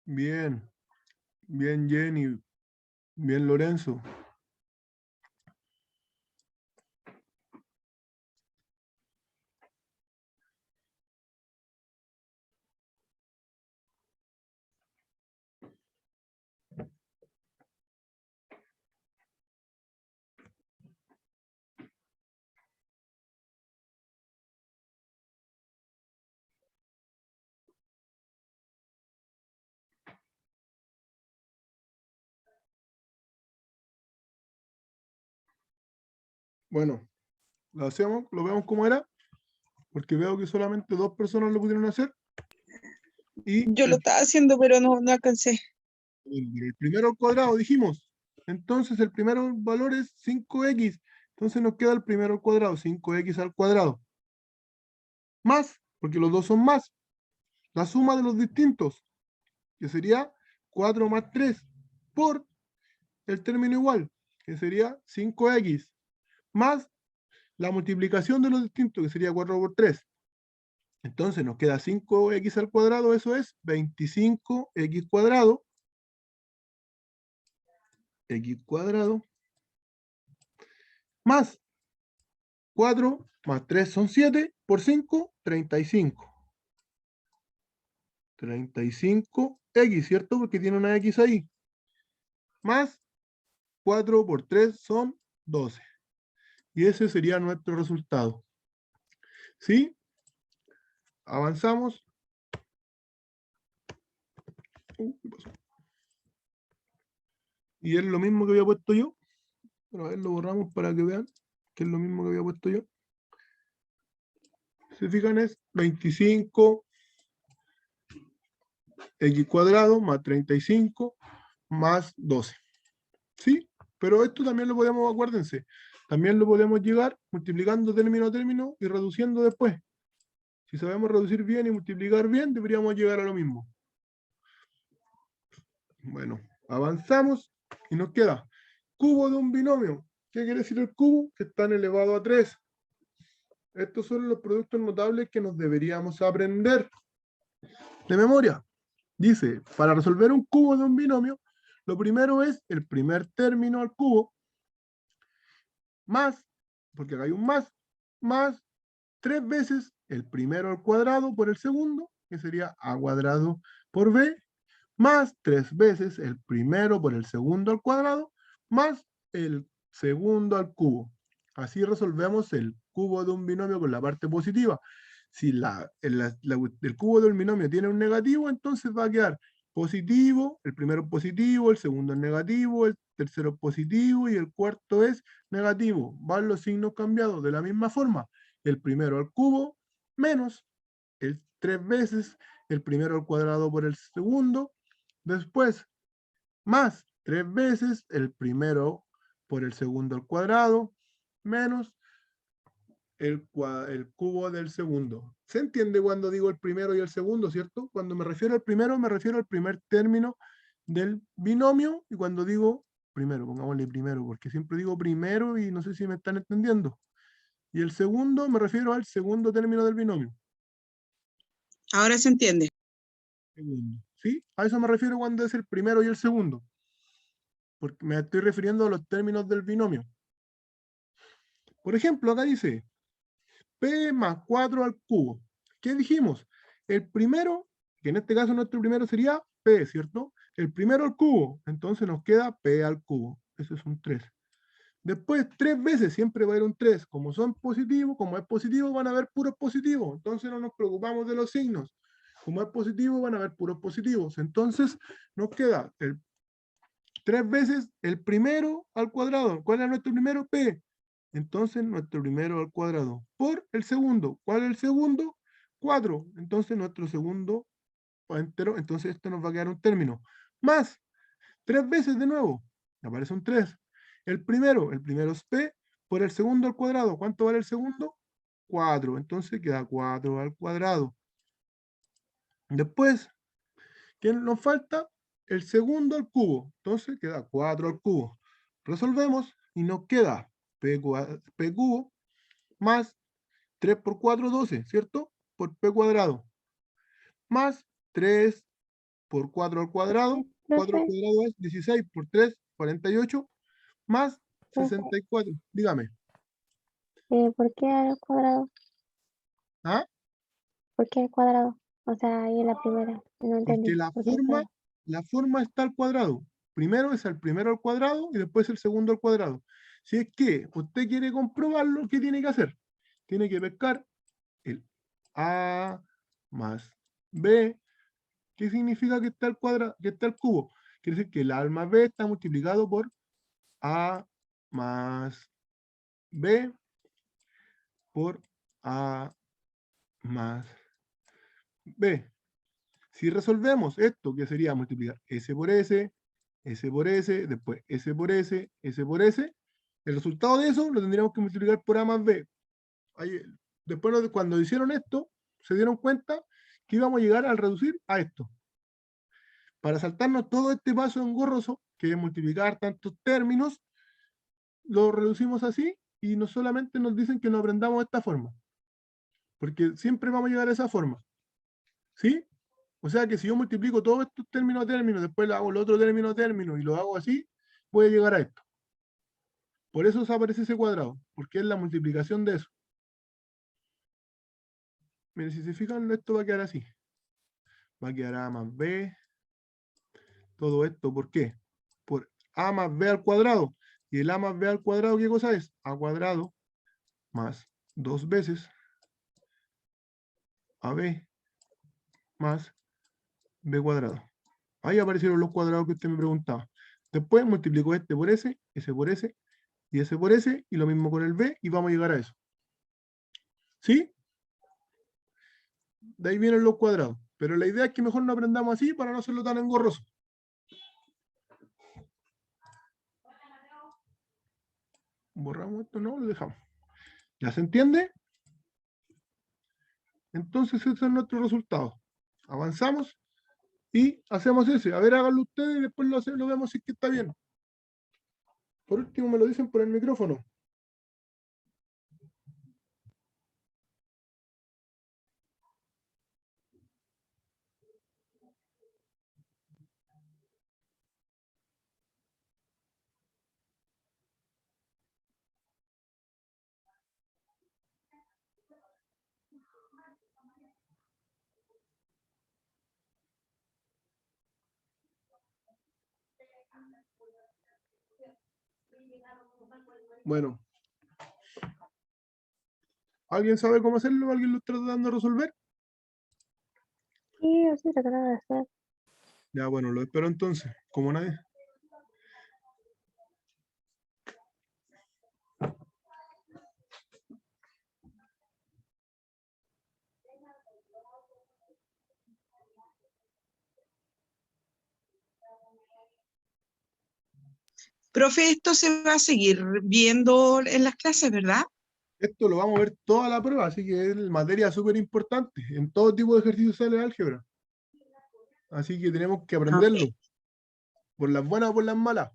S1: Bien, bien Jenny, bien Lorenzo. Bueno, lo hacemos, lo vemos como era, porque veo que solamente 2 personas lo pudieron hacer. Y
S3: Yo lo estaba haciendo, pero no alcancé.
S1: el primero al cuadrado, dijimos. Entonces el primero valor es 5x. Entonces nos queda el primero al cuadrado, 5x al cuadrado. Más, porque los dos son más. La suma de los distintos, que sería 4 más 3, por el término igual, que sería 5x, más la multiplicación de los distintos, que sería 4 por 3. Entonces nos queda 5x al cuadrado, eso es 25x cuadrado, x cuadrado, más 4 más 3 son 7, por 5, 35. 35x, ¿cierto? Porque tiene una x ahí. Más 4 por 3 son 12. Y ese sería nuestro resultado. ¿Sí? Avanzamos. ¿Qué pasó? Y es lo mismo que había puesto yo. Pero a ver, lo borramos para que vean que es lo mismo que había puesto yo. Si se fijan es 25 x cuadrado más 35 más 12. ¿Sí? Pero esto también lo podemos, acuérdense, también lo podemos llegar multiplicando término a término y reduciendo después. Si sabemos reducir bien y multiplicar bien, deberíamos llegar a lo mismo. Bueno, avanzamos y nos queda cubo de un binomio. ¿Qué quiere decir el cubo? Que está elevado a 3. Estos son los productos notables que nos deberíamos aprender de memoria. Dice, para resolver un cubo de un binomio, lo primero es el primer término al cubo, más, porque acá hay un más 3 veces el primero al cuadrado por el segundo, que sería a cuadrado por b, más 3 veces el primero por el segundo al cuadrado, más el segundo al cubo. Así resolvemos el cubo de un binomio con la parte positiva. Si el cubo de un binomio tiene un negativo, entonces va a quedar positivo, el primero es positivo, el segundo es negativo, el tercero es positivo y el cuarto es negativo. Van los signos cambiados de la misma forma. El primero al cubo menos el 3 veces el primero al cuadrado por el segundo, después más 3 veces el primero por el segundo al cuadrado menos el cubo del segundo. ¿Se entiende cuando digo el primero y el segundo, cierto? Cuando me refiero al primero, me refiero al primer término del binomio, y cuando digo primero, pongámosle primero, porque siempre digo primero y no sé si me están entendiendo. Y el segundo, me refiero al segundo término del binomio.
S3: Ahora se entiende.
S1: Segundo, ¿sí? A eso me refiero cuando es el primero y el segundo. Porque me estoy refiriendo a los términos del binomio. Por ejemplo, acá dice P más 4 al cubo. ¿Qué dijimos? El primero, que en este caso nuestro primero sería P, ¿cierto? El primero al cubo. Entonces nos queda P al cubo. Eso es un 3. Después, 3 veces siempre va a haber un 3. Como son positivos, como es positivo, van a haber puros positivos. Entonces no nos preocupamos de los signos. Como es positivo, van a haber puros positivos. Entonces nos queda 3 veces el primero al cuadrado. ¿Cuál es nuestro primero? P. Entonces nuestro primero al cuadrado por el segundo. ¿Cuál es el segundo? 4. Entonces nuestro segundo entero. Entonces esto nos va a quedar un término. Más 3 veces de nuevo. Aparece un 3. El primero es P por el segundo al cuadrado. ¿Cuánto vale el segundo? 4. Entonces queda 4 al cuadrado. Después, ¿qué nos falta? El segundo al cubo. Entonces queda 4 al cubo. Resolvemos y nos queda P cubo más 3 por 4, 12, ¿cierto? Por P cuadrado. Más 3 por 4 al cuadrado. 4 al
S5: Profe,
S1: cuadrado es 16 por 3, 48. Más
S5: profe,
S1: 64. Dígame.
S5: ¿por qué al cuadrado?
S1: ¿Ah?
S5: ¿Por qué al cuadrado? O sea, ahí en la primera, no entendí.
S1: Porque
S5: ¿Por qué al cuadrado?
S1: la forma está al cuadrado. Primero es el primero al cuadrado y después el segundo al cuadrado. Si es que usted quiere comprobarlo, ¿qué tiene que hacer? Tiene que pescar el A más B. ¿Qué significa que está al cuadrado, que está al cubo? Quiere decir que el A más B está multiplicado por A más B por A más B. Si resolvemos esto, que sería multiplicar S por S, S por S, después S por S, S por S, el resultado de eso lo tendríamos que multiplicar por A más B. Ahí, después cuando hicieron esto, se dieron cuenta que íbamos a llegar al reducir a esto. Para saltarnos todo este paso engorroso, que es multiplicar tantos términos, lo reducimos así y no solamente nos dicen que lo aprendamos de esta forma. Porque siempre vamos a llegar a esa forma. ¿Sí? O sea que si yo multiplico todos estos términos a términos, después le hago el otro término a término y lo hago así, voy a llegar a esto. Por eso aparece ese cuadrado, porque es la multiplicación de eso. Miren, si se fijan, esto va a quedar así. Va a quedar A más B. Todo esto, ¿por qué? Por A más B al cuadrado. Y el A más B al cuadrado, ¿qué cosa es? A cuadrado más 2 veces AB más B cuadrado. Ahí aparecieron los cuadrados que usted me preguntaba. Después multiplico este por S por S, y S por S, y lo mismo con el B, y vamos a llegar a eso. ¿Sí? De ahí vienen los cuadrados. Pero la idea es que mejor no aprendamos así para no hacerlo tan engorroso. Borramos esto, no, lo dejamos. ¿Ya se entiende? Entonces ese es nuestro resultado. Avanzamos y hacemos ese. A ver, háganlo ustedes y después lo vemos si es que está bien. Por último, me lo dicen por el micrófono. Bueno, ¿alguien sabe cómo hacerlo? ¿Alguien lo está tratando de resolver?
S5: Sí, yo sí tratando de hacer.
S1: Ya, bueno, lo espero entonces. Como nadie.
S3: Profe, esto se va a seguir viendo en las clases, ¿verdad?
S1: Esto lo vamos a ver toda la prueba, así que es materia súper importante. En todo tipo de ejercicios sale álgebra. Así que tenemos que aprenderlo. Por las buenas o por las malas.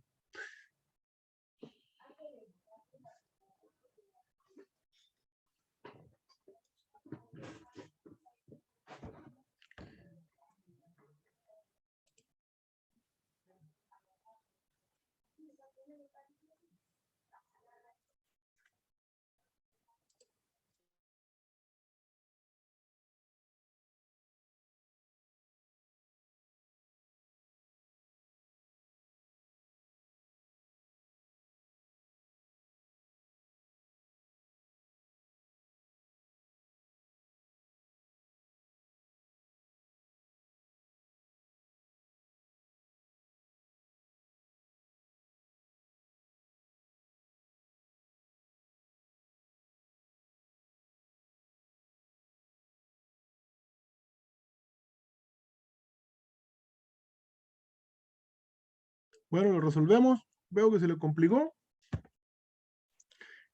S1: Bueno, lo resolvemos. Veo que se le complicó.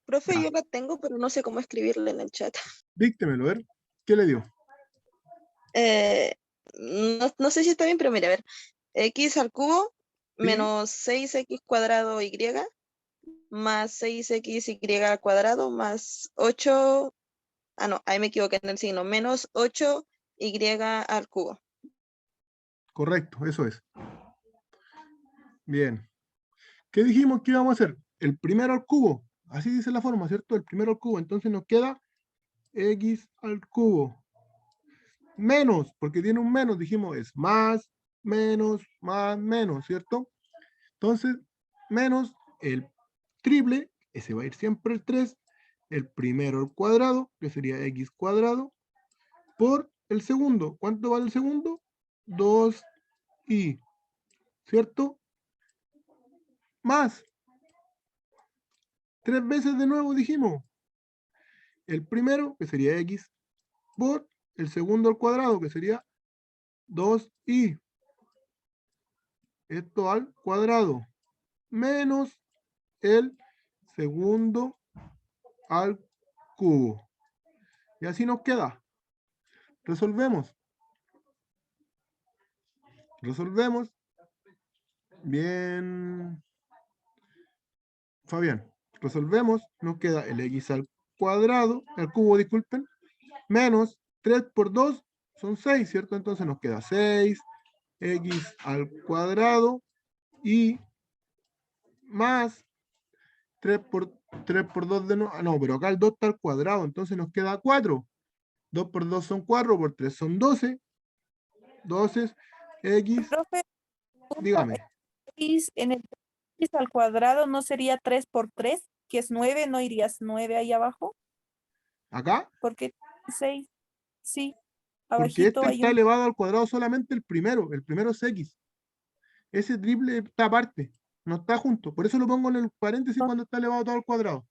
S6: Profe,
S1: Ya.
S6: yo la tengo, pero no sé cómo escribirla en el chat.
S1: Díctemelo, a ver. ¿Qué le dio?
S6: No sé si está bien, pero mira, a ver. X al cubo
S1: Sí.
S6: menos 6x cuadrado y más 6xy al cuadrado más 8. Ah, no, ahí me equivoqué en el signo. Menos 8y al cubo.
S1: Correcto, eso es. Bien. ¿Qué dijimos que íbamos a hacer? El primero al cubo. Así dice la forma, ¿cierto? El primero al cubo. Entonces nos queda x al cubo. Menos, porque tiene un menos, dijimos, es más, menos, ¿cierto? Entonces, menos el triple, ese va a ir siempre el 3, el primero al cuadrado, que sería x cuadrado, por el segundo. ¿Cuánto vale el segundo? 2i, ¿cierto? Más. 3 veces de nuevo dijimos. El primero, que sería x, por el segundo al cuadrado, que sería 2i. Esto al cuadrado. Menos el segundo al cubo. Y así nos queda. Resolvemos. Resolvemos. Bien. Fabián. Resolvemos. Nos queda el x al cuadrado, al cubo, disculpen, menos 3 por 2 son 6, ¿cierto? Entonces nos queda 6, x al cuadrado y más 3 por 2 de nuevo. Ah, no, pero acá el 2 está al cuadrado, entonces nos queda 4. 2 por 2 son 4, por 3 son 12. 12, x,
S4: Profe,
S1: dígame.
S4: X en el X al cuadrado no sería 3 por 3, que es 9, ¿no irías 9 ahí abajo?
S1: Acá,
S4: Porque 6, sí,
S1: porque
S4: abajito
S1: este
S4: hay
S1: está
S4: un...
S1: elevado al cuadrado solamente el primero es x. Ese triple está aparte, no está junto. Por eso lo pongo en el paréntesis cuando está elevado todo al cuadrado.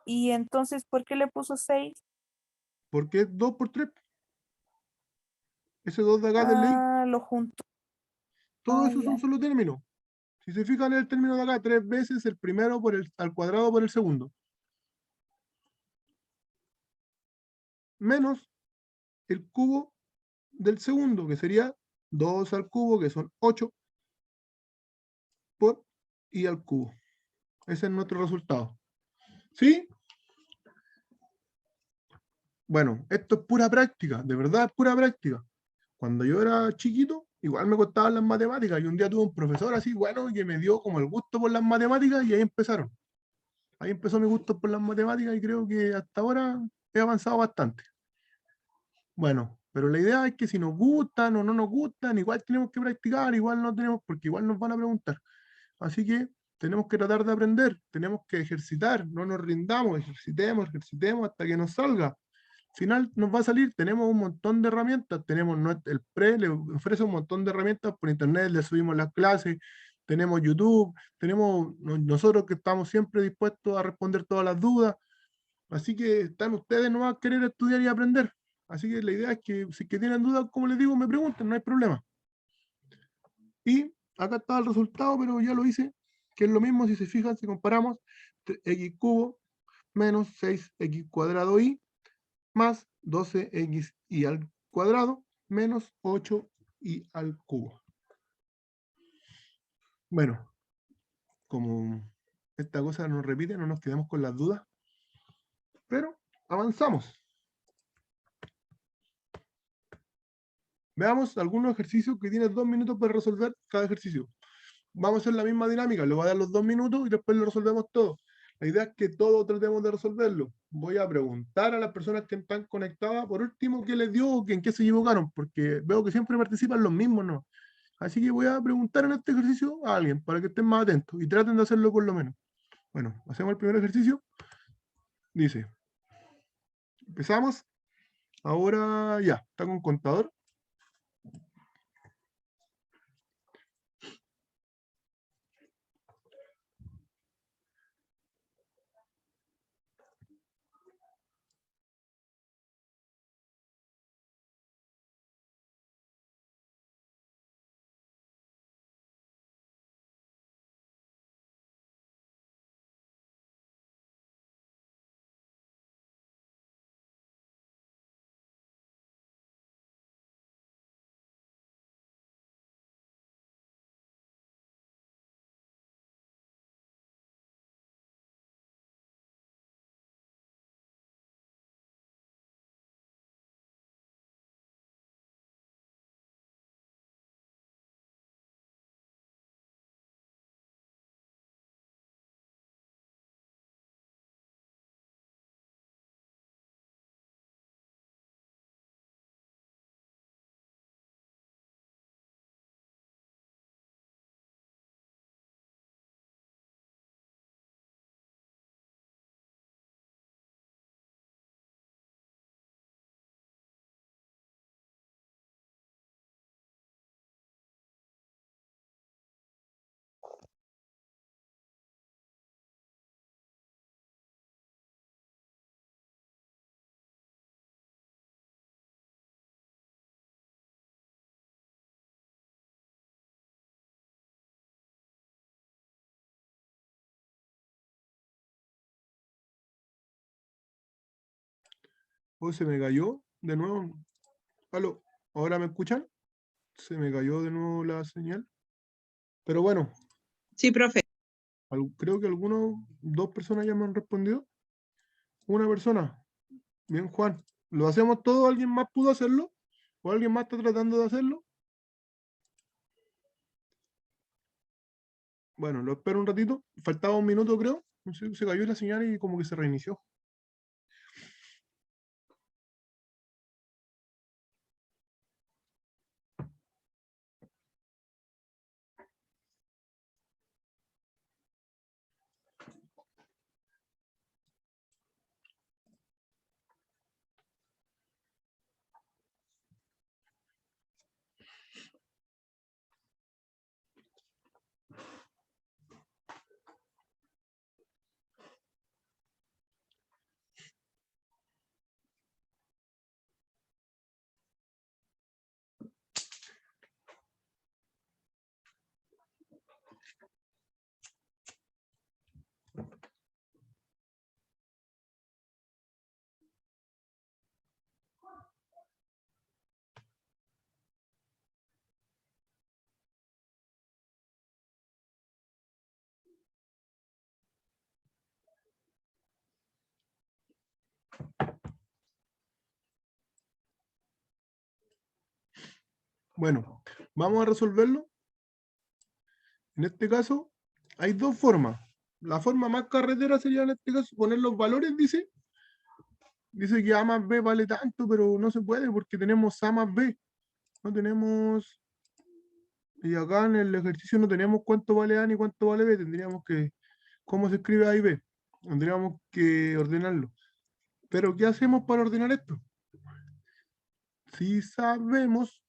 S4: Y entonces, ¿por qué le puso 6?
S1: Porque es 2 por 3. Ese 2 de acá del ley.
S4: Ah, lo junto.
S1: Todo
S4: Ah,
S1: eso son
S4: ya.
S1: solo términos. Si se fijan en el término de acá, 3 veces el primero al cuadrado por el segundo. Menos el cubo del segundo, que sería 2 al cubo, que son 8, por i al cubo. Ese es nuestro resultado. ¿Sí? Bueno, esto es pura práctica, de verdad es pura práctica. Cuando yo era chiquito, igual me costaban las matemáticas, y un día tuve un profesor así, bueno, que me dio como el gusto por las matemáticas, y ahí empezaron. Ahí empezó mi gusto por las matemáticas, y creo que hasta ahora he avanzado bastante. Bueno, pero la idea es que si nos gustan o no nos gustan, igual tenemos que practicar, igual no tenemos, porque igual nos van a preguntar. Así que tenemos que tratar de aprender, tenemos que ejercitar, no nos rindamos, ejercitemos hasta que nos salga. Al final nos va a salir, tenemos un montón de herramientas, tenemos el PRE, le ofrece un montón de herramientas por internet, le subimos las clases, tenemos YouTube, tenemos nosotros que estamos siempre dispuestos a responder todas las dudas, así que están ustedes no a querer estudiar y aprender. Así que la idea es que si que tienen dudas, como les digo, me pregunten, no hay problema. Y acá está el resultado, pero ya lo hice, que es lo mismo si se fijan, si comparamos, x cubo menos 6x cuadrado y más 12x y al cuadrado menos 8y al cubo. Bueno, como esta cosa nos repite, no nos quedemos con las dudas, pero avanzamos. Veamos algunos ejercicios que tienen 2 minutos para resolver cada ejercicio. Vamos a hacer la misma dinámica, le voy a dar los 2 minutos y después lo resolvemos todo. La idea es que todos tratemos de resolverlo. Voy a preguntar a las personas que están conectadas, por último, qué les dio o en qué se equivocaron, porque veo que siempre participan los mismos, ¿no? Así que voy a preguntar en este ejercicio a alguien para que estén más atentos y traten de hacerlo por lo menos. Bueno, hacemos el primer ejercicio. Dice, empezamos. Ahora ya, está con contador. Oh, se me cayó de nuevo. Aló, ¿ahora me escuchan? Se me cayó de nuevo la señal. Pero bueno,
S3: Sí, profe.
S1: creo que dos personas ya me han respondido. Una persona. Bien, Juan. ¿Lo hacemos todo? ¿Alguien más pudo hacerlo? ¿O alguien más está tratando de hacerlo? Bueno, lo espero un ratito. Faltaba un minuto, creo. No sé, se cayó la señal y como que se reinició. Bueno, vamos a resolverlo. En este caso, hay dos formas. La forma más carretera sería en este caso poner los valores, dice. Dice que A más B vale tanto, pero no se puede porque tenemos A más B. No tenemos... Y acá en el ejercicio no tenemos cuánto vale A ni cuánto vale B. Tendríamos que... ¿Cómo se escribe A y B? Tendríamos que ordenarlo. Pero ¿qué hacemos para ordenar esto? Si sabemos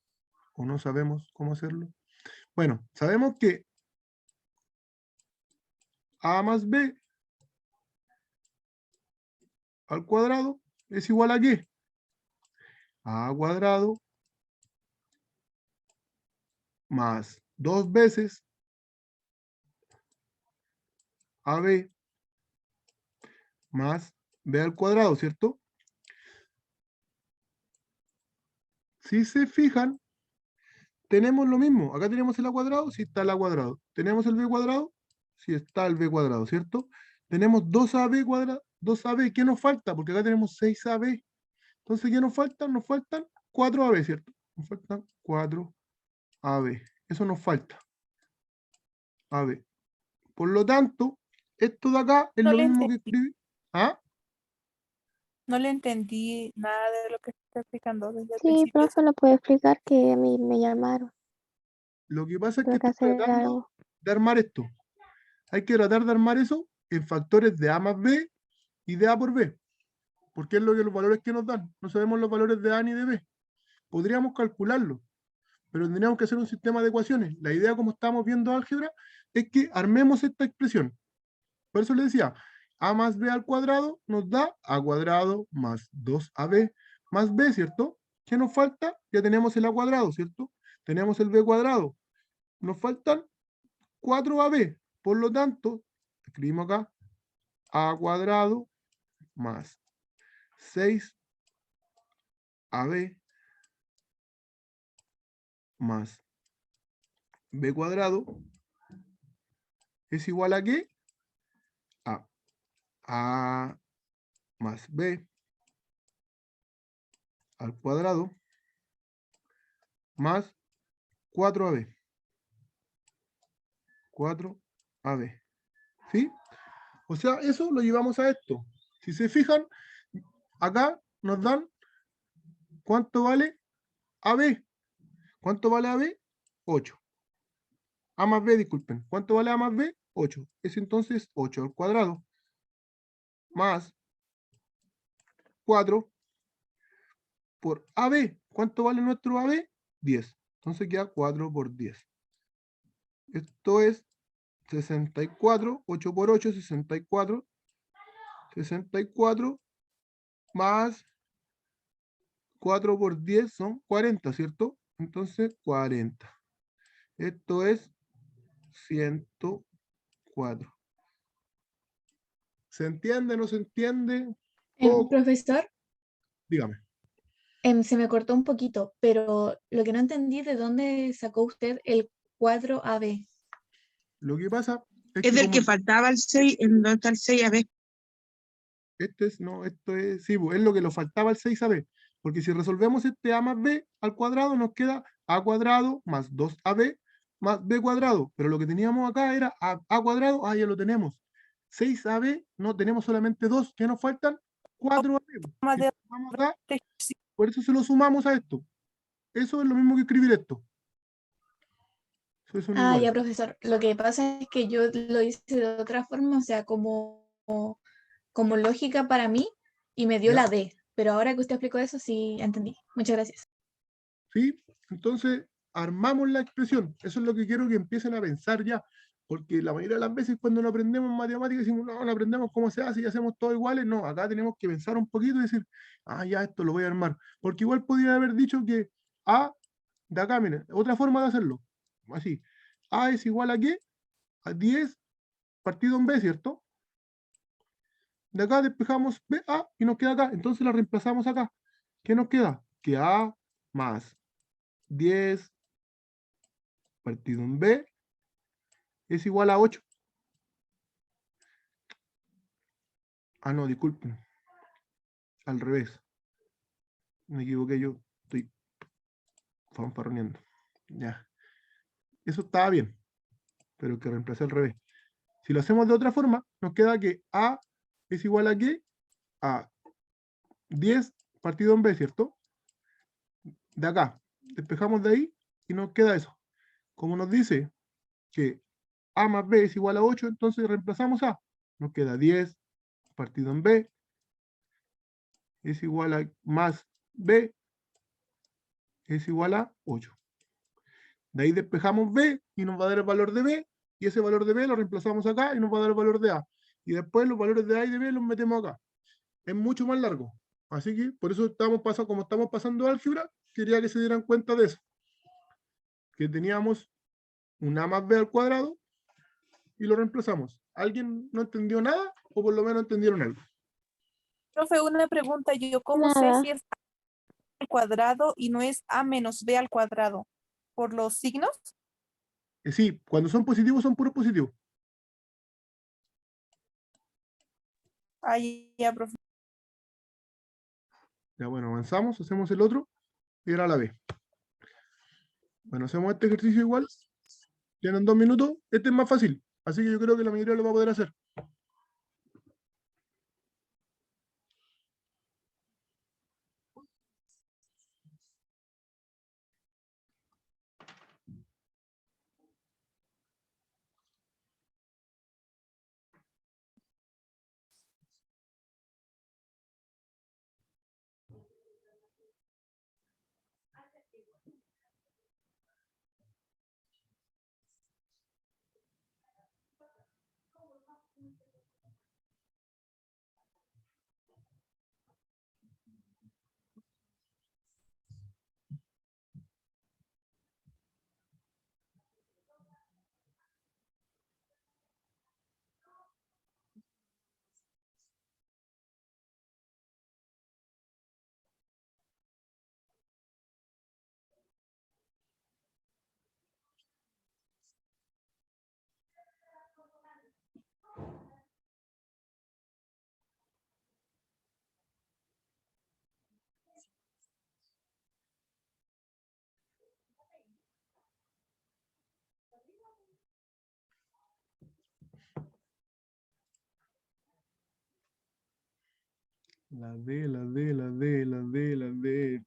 S1: o no sabemos cómo hacerlo. Bueno, sabemos que A más B al cuadrado es igual a ¿qué? A cuadrado más 2 veces AB más B al cuadrado, ¿cierto? Si se fijan, tenemos lo mismo. Acá tenemos el A cuadrado, si está el A cuadrado. Tenemos el B cuadrado, si está el B cuadrado, ¿cierto? Tenemos 2AB cuadrado, 2AB. ¿Qué nos falta? Porque acá tenemos 6AB. Entonces, ¿qué nos faltan? Nos faltan 4AB, ¿cierto? Nos faltan 4AB. Eso nos falta. AB. Por lo tanto, esto de acá es
S4: No
S1: lo
S4: le
S1: mismo que
S4: entendí.
S1: escribí. ¿Ah?
S4: No le entendí nada de lo que está explicando desde el
S5: Sí,
S4: principio.
S5: profe, lo puede explicar que a mí me llamaron.
S1: Lo que pasa es que
S5: Tuve que
S1: estoy
S5: hacer
S1: tratando
S5: algo.
S1: de armar esto. Hay que tratar de armar eso en factores de A más B y de A por B. Porque es lo que los valores que nos dan. No sabemos los valores de A ni de B. Podríamos calcularlo, pero tendríamos que hacer un sistema de ecuaciones. La idea, como estamos viendo álgebra, es que armemos esta expresión. Por eso le decía, A más B al cuadrado nos da A cuadrado más 2AB más B, ¿cierto? ¿Qué nos falta? Ya tenemos el A cuadrado, ¿cierto? Tenemos el B cuadrado. Nos faltan 4AB. Por lo tanto, escribimos acá A cuadrado más 6AB más B cuadrado es igual a ¿qué? A más B al cuadrado más 4AB. 4AB. ¿Sí? O sea, eso lo llevamos a esto. Si se fijan, acá nos dan ¿cuánto vale AB? ¿Cuánto vale AB? 8. A más B, disculpen. ¿Cuánto vale A más B? 8. Es entonces 8 al cuadrado más 4 por AB. ¿Cuánto vale nuestro AB? 10. Entonces queda 4 por 10. Esto es 64. 8 por 8, 64. 64 más 4 por 10 son 40, ¿cierto? Entonces 40. Esto es 104. ¿Se entiende? ¿No se entiende? Poco.
S7: Profesor,
S1: Dígame.
S7: se me cortó un poquito, pero lo que no entendí de dónde sacó usted el 4AB.
S1: Lo que pasa es
S3: Es
S1: que
S3: del
S1: como
S3: que faltaba el 6, en donde está el 6AB.
S1: esto es, sí, pues, es lo que nos faltaba el 6AB. Porque si resolvemos este A más B al cuadrado, nos queda A cuadrado más 2AB más B cuadrado. Pero lo que teníamos acá era A cuadrado, ya lo tenemos. 6AB, no, tenemos solamente 2. ¿Qué nos faltan? 4AB.
S4: Forma
S1: Si
S4: de
S1: sumamos acá,
S4: reproducción.
S1: por eso se lo sumamos a esto. Eso es lo mismo que escribir esto. Eso son
S7: Ah, ya,
S1: iguales.
S7: profesor. Lo que pasa es que yo lo hice de otra forma, o sea, como lógica para mí, y me dio
S1: ¿Ya?
S7: la D. Pero ahora que usted explicó eso, sí entendí. Muchas gracias.
S1: ¿Sí? Entonces, armamos la expresión. Eso es lo que quiero que empiecen a pensar ya. Porque la mayoría de las veces cuando no aprendemos matemáticas decimos, no aprendemos cómo se hace y hacemos todo iguales. No, acá tenemos que pensar un poquito y decir, ya esto lo voy a armar. Porque igual podría haber dicho que A, de acá, miren, otra forma de hacerlo. Así. A es igual a ¿qué? A 10 partido en B, ¿cierto? De acá despejamos BA y nos queda acá. Entonces la reemplazamos acá. ¿Qué nos queda? Que A más 10 partido en B es igual a 8. No, disculpen. Al revés. Me equivoqué yo. Estoy fanfarroneando. Ya. Eso estaba bien. Pero que reemplacé al revés. Si lo hacemos de otra forma, nos queda que A es igual a ¿qué? A 10 partido en B, ¿cierto? De acá. Despejamos de ahí y nos queda eso. Como nos dice que A más B es igual a 8, entonces reemplazamos A. Nos queda 10 partido en B es igual a más B es igual a 8. De ahí despejamos B y nos va a dar el valor de B, y ese valor de B lo reemplazamos acá y nos va a dar el valor de A. Y después los valores de A y de B los metemos acá. Es mucho más largo. Así que por eso como estamos pasando álgebra, quería que se dieran cuenta de eso. Que teníamos un a más b al cuadrado y lo reemplazamos. ¿Alguien no entendió nada o por lo menos entendieron algo?
S4: Profe, una pregunta, yo cómo sé
S5: Nada.
S4: si es a al cuadrado y no es a menos b al cuadrado? ¿Por los signos?
S1: Sí, cuando son positivos son puros positivos.
S4: Ahí ya, profe.
S1: Ya bueno, avanzamos, hacemos el otro y ahora la b. Bueno, hacemos este ejercicio igual. Tienen 2 minutos. Este es más fácil, así que yo creo que la mayoría lo va a poder hacer. La D, la D, la D, la D, la D.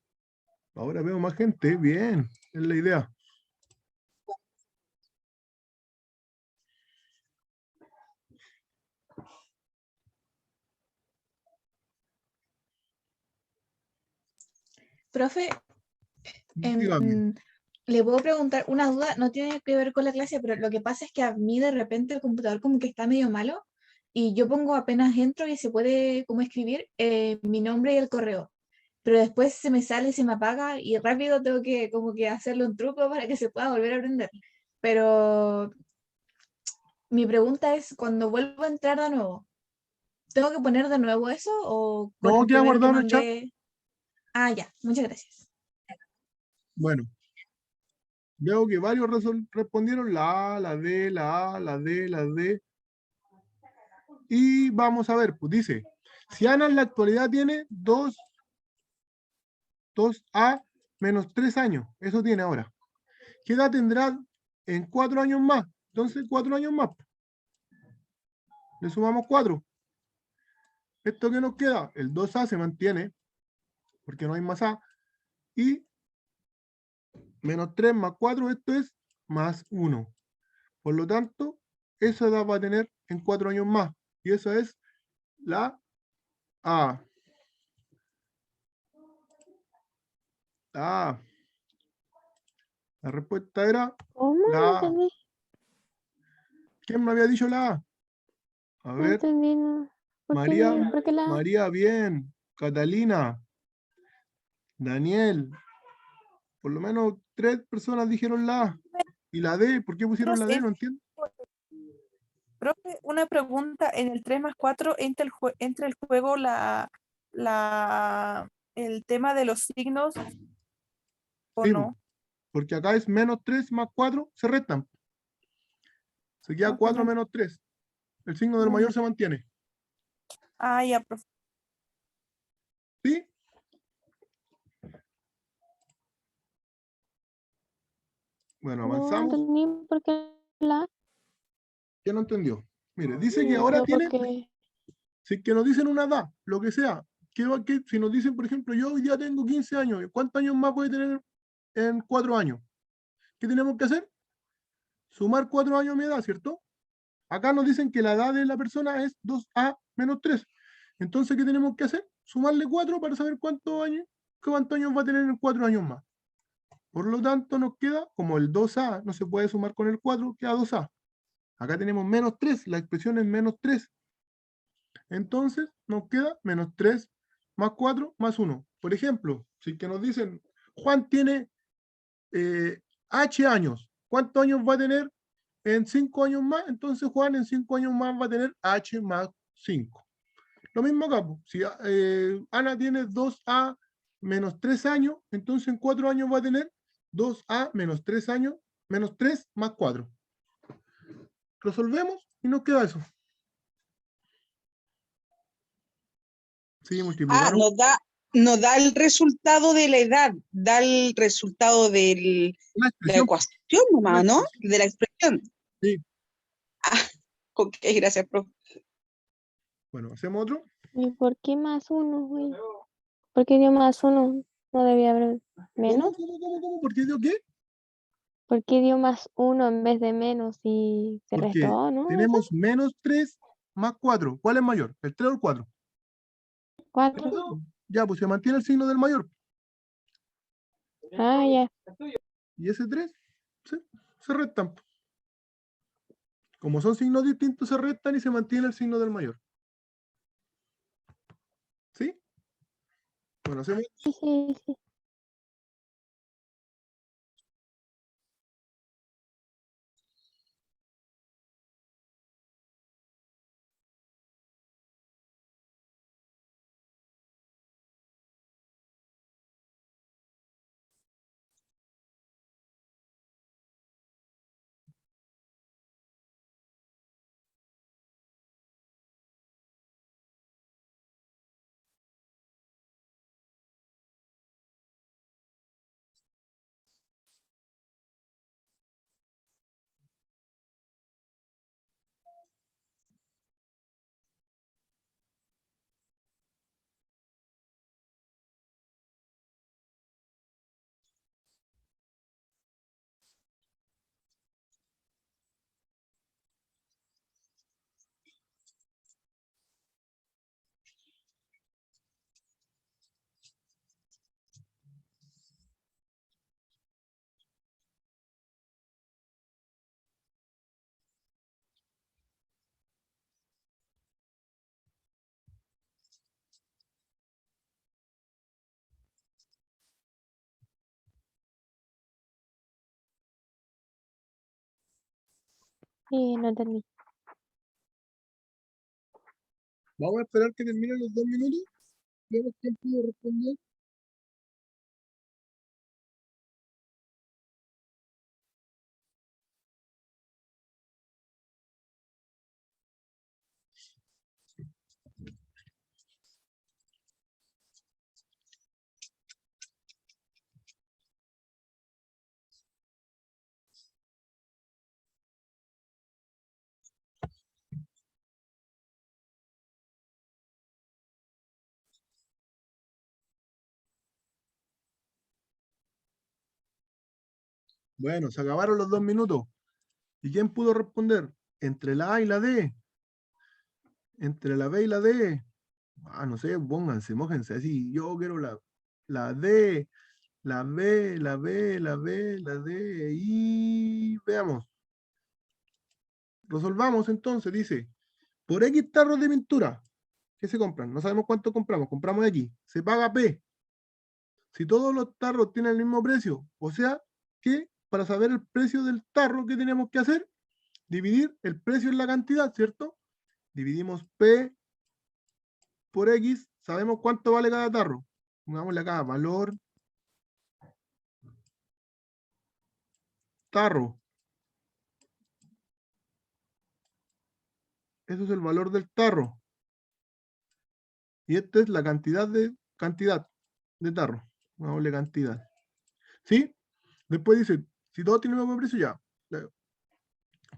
S1: Ahora veo más gente. Bien, es la idea.
S7: Profe,
S1: Dígame.
S7: le puedo preguntar una duda, no tiene que ver con la clase, pero lo que pasa es que a mí de repente el computador como que está medio malo y yo pongo apenas entro y se puede como escribir mi nombre y el correo, pero después se me sale y se me apaga y rápido tengo que como que hacerle un truco para que se pueda volver a aprender. Pero mi pregunta es, cuando vuelvo a entrar de nuevo, ¿tengo que poner de nuevo eso o con
S1: No,
S7: el
S1: queda
S7: primero que
S1: guardado en el chat.
S7: mandé? Ah, ya, muchas gracias.
S1: Bueno, veo que varios respondieron la A, la D, la A, la D, la D. Y vamos a ver, pues dice, si Ana en la actualidad tiene 2A menos 3 años, eso tiene ahora. ¿Qué edad tendrá en 4 años más? Entonces, 4 años más. Le sumamos 4. ¿Esto qué nos queda? El 2A se mantiene, porque no hay más A. Y menos 3 más 4, esto es más 1. Por lo tanto, esa edad va a tener en 4 años más. Y esa es la A. La A. La respuesta era
S5: ¿Cómo? No
S1: la A.
S5: entendí.
S1: ¿Quién me había dicho la A? A
S5: No
S1: ver,
S5: entendí, no.
S1: María,
S5: ¿Por qué la?
S1: María, bien. Catalina, Daniel. Por lo menos 3 personas dijeron la A. ¿Y la D? ¿Por qué pusieron la D? No entiendo.
S4: Profe, una pregunta, en el 3 más 4 entra el juego el tema de los signos o
S1: Sí,
S4: no.
S1: porque acá es menos 3 más 4, se restan. Se queda 4 menos 3. El signo del mayor se mantiene.
S4: Ah, ya, profe.
S1: ¿Sí? Bueno,
S5: No
S1: avanzamos.
S5: entendí por qué la.
S1: ¿Quién no entendió? Mire, dice que ahora
S5: No,
S1: tiene,
S5: porque.
S1: si que nos dicen una edad, lo que sea, si nos dicen, por ejemplo, yo hoy día tengo 15 años, ¿cuántos años más puede tener en 4 años? ¿Qué tenemos que hacer? Sumar 4 años a mi edad, ¿cierto? Acá nos dicen que la edad de la persona es 2A menos 3. Entonces, ¿qué tenemos que hacer? Sumarle 4 para saber cuántos años va a tener en 4 años más. Por lo tanto, nos queda, como el 2A no se puede sumar con el 4, queda 2A. Acá tenemos menos 3, la expresión es menos 3. Entonces, nos queda menos 3 más 4 más 1. Por ejemplo, si que nos dicen, Juan tiene H años, ¿cuántos años va a tener en 5 años más? Entonces Juan en 5 años más va a tener H más 5. Lo mismo acá, po. Si Ana tiene 2A menos 3 años, entonces en 4 años va a tener 2A menos 3 años, menos 3 más 4. Resolvemos y nos queda eso. Sí,
S3: Ah,
S1: multiplicaron.
S3: nos da el resultado de la edad, da el resultado de
S1: Una
S3: la
S1: expresión.
S3: ecuación nomás,
S1: Una
S3: ¿no? De la expresión.
S1: Sí.
S3: Ok, gracias, profe.
S1: Bueno, hacemos otro.
S5: ¿Y por qué más uno, güey? ¿Por qué dio más uno? ¿No debía haber menos?
S1: ¿Cómo? ¿Por qué dio qué?
S5: ¿Por qué dio más uno en vez de menos y se
S1: Porque
S5: restó, no?
S1: tenemos menos 3 más 4. ¿Cuál es mayor? ¿El 3 o el 4?
S5: 4.
S1: Ya, pues se mantiene el signo del mayor.
S5: Ah, ya.
S1: Y ese 3 se restan. Como son signos distintos, se restan y se mantiene el signo del mayor. ¿Sí? Bueno, hacemos.
S5: Sí, sí, sí. Sí, no entendí.
S1: Vamos a esperar que terminen los 2 minutos. Vemos quién pudo responder. Bueno, se acabaron los 2 minutos. ¿Y quién pudo responder? Entre la A y la D. Entre la B y la D. Ah, no sé, pónganse, mójense así. Yo quiero la D, la B, la B, la B, la D. Y veamos. Resolvamos entonces, dice, por X tarros de pintura, ¿qué se compran? No sabemos cuánto compramos X. Se paga P. Si todos los tarros tienen el mismo precio, o sea, que para saber el precio del tarro, ¿qué tenemos que hacer? Dividir el precio en la cantidad, ¿cierto? Dividimos P por X, sabemos cuánto vale cada tarro. Pongámosle acá, valor tarro. Eso es el valor del tarro. Y esta es la cantidad de tarro. Pongámosle cantidad. ¿Sí? Después dice, si todos tienen el mismo precio, ya.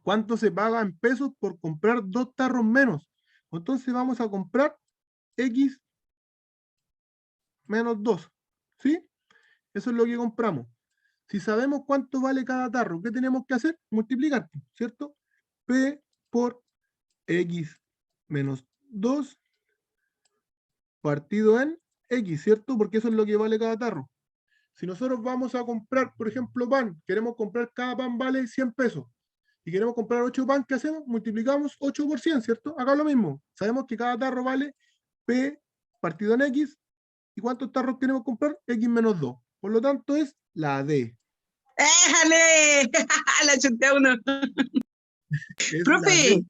S1: ¿Cuánto se paga en pesos por comprar 2 tarros menos? Entonces vamos a comprar X menos 2. ¿Sí? Eso es lo que compramos. Si sabemos cuánto vale cada tarro, ¿qué tenemos que hacer? Multiplicar, ¿cierto? P por X menos 2 partido en X, ¿cierto? Porque eso es lo que vale cada tarro. Si nosotros vamos a comprar, por ejemplo, pan, queremos comprar cada pan vale 100 pesos. Y queremos comprar 8 pan, ¿qué hacemos? Multiplicamos 8 por 100, ¿cierto? Acá lo mismo. Sabemos que cada tarro vale P partido en X. ¿Y cuántos tarros queremos comprar? X menos 2. Por lo tanto, es la D.
S3: ¡Éjale! La chuté a uno.
S1: Es la
S3: Profe,
S1: D.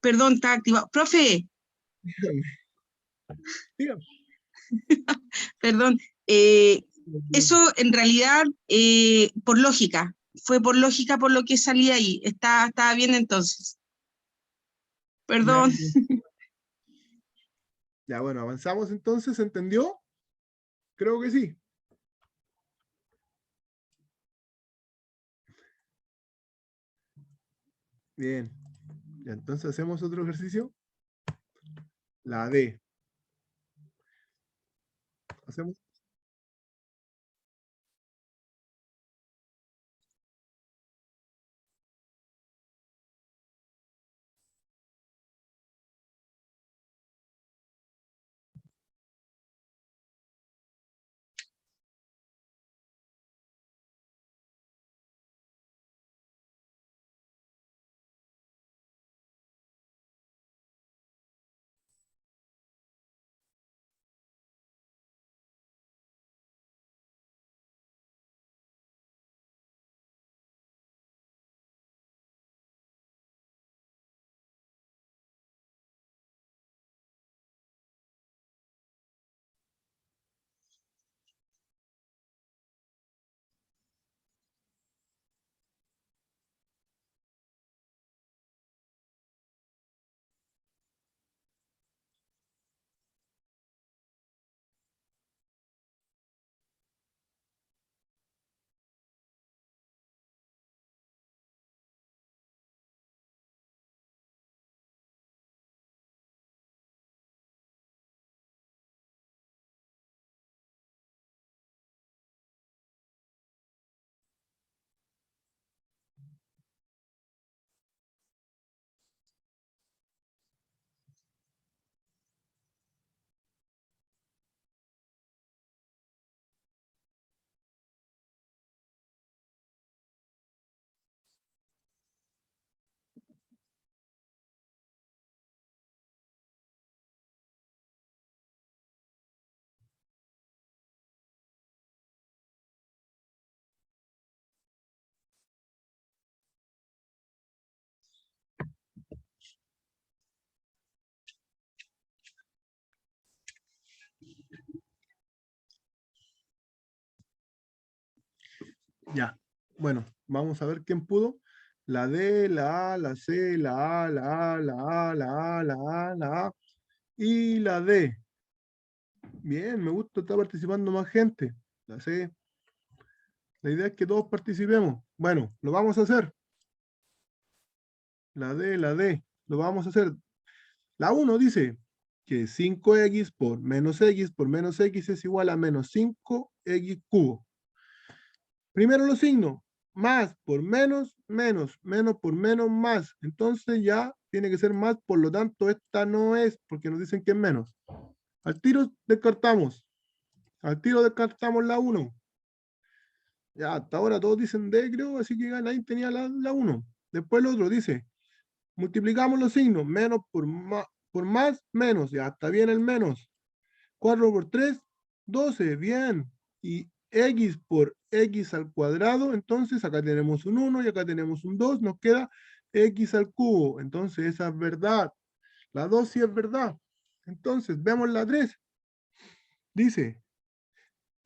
S3: perdón, está activado. Profe,
S1: Dígame. Dígame.
S3: perdón. Eso en realidad, por lógica, fue por lógica por lo que salí ahí. Estaba bien entonces. Perdón.
S1: Ya, bueno, avanzamos entonces, ¿se entendió? Creo que sí. Bien. Ya, entonces hacemos otro ejercicio. La D. Hacemos. Ya. Bueno, vamos a ver quién pudo. La D, la A, la C, la A, la A, la A, la A, la A, la A y la D. Bien, me gusta, está participando más gente. La C. La idea es que todos participemos. Bueno, lo vamos a hacer. La D. Lo vamos a hacer. La 1 dice que 5x por menos x es igual a menos 5x cubo. Primero los signos. Más por menos, menos. Menos por menos, más. Entonces ya tiene que ser más, por lo tanto esta no es, porque nos dicen que es menos. Al tiro descartamos. Al tiro descartamos la 1. Ya, hasta ahora todos dicen D, creo, así que ahí tenía la 1. Después el otro dice, multiplicamos los signos, menos por más, menos, ya está bien el menos. 4 por 3, 12, bien. Y x por x al cuadrado, entonces acá tenemos un 1 y acá tenemos un 2, nos queda x al cubo. Entonces esa es verdad. La 2 sí es verdad. Entonces vemos la 3. Dice,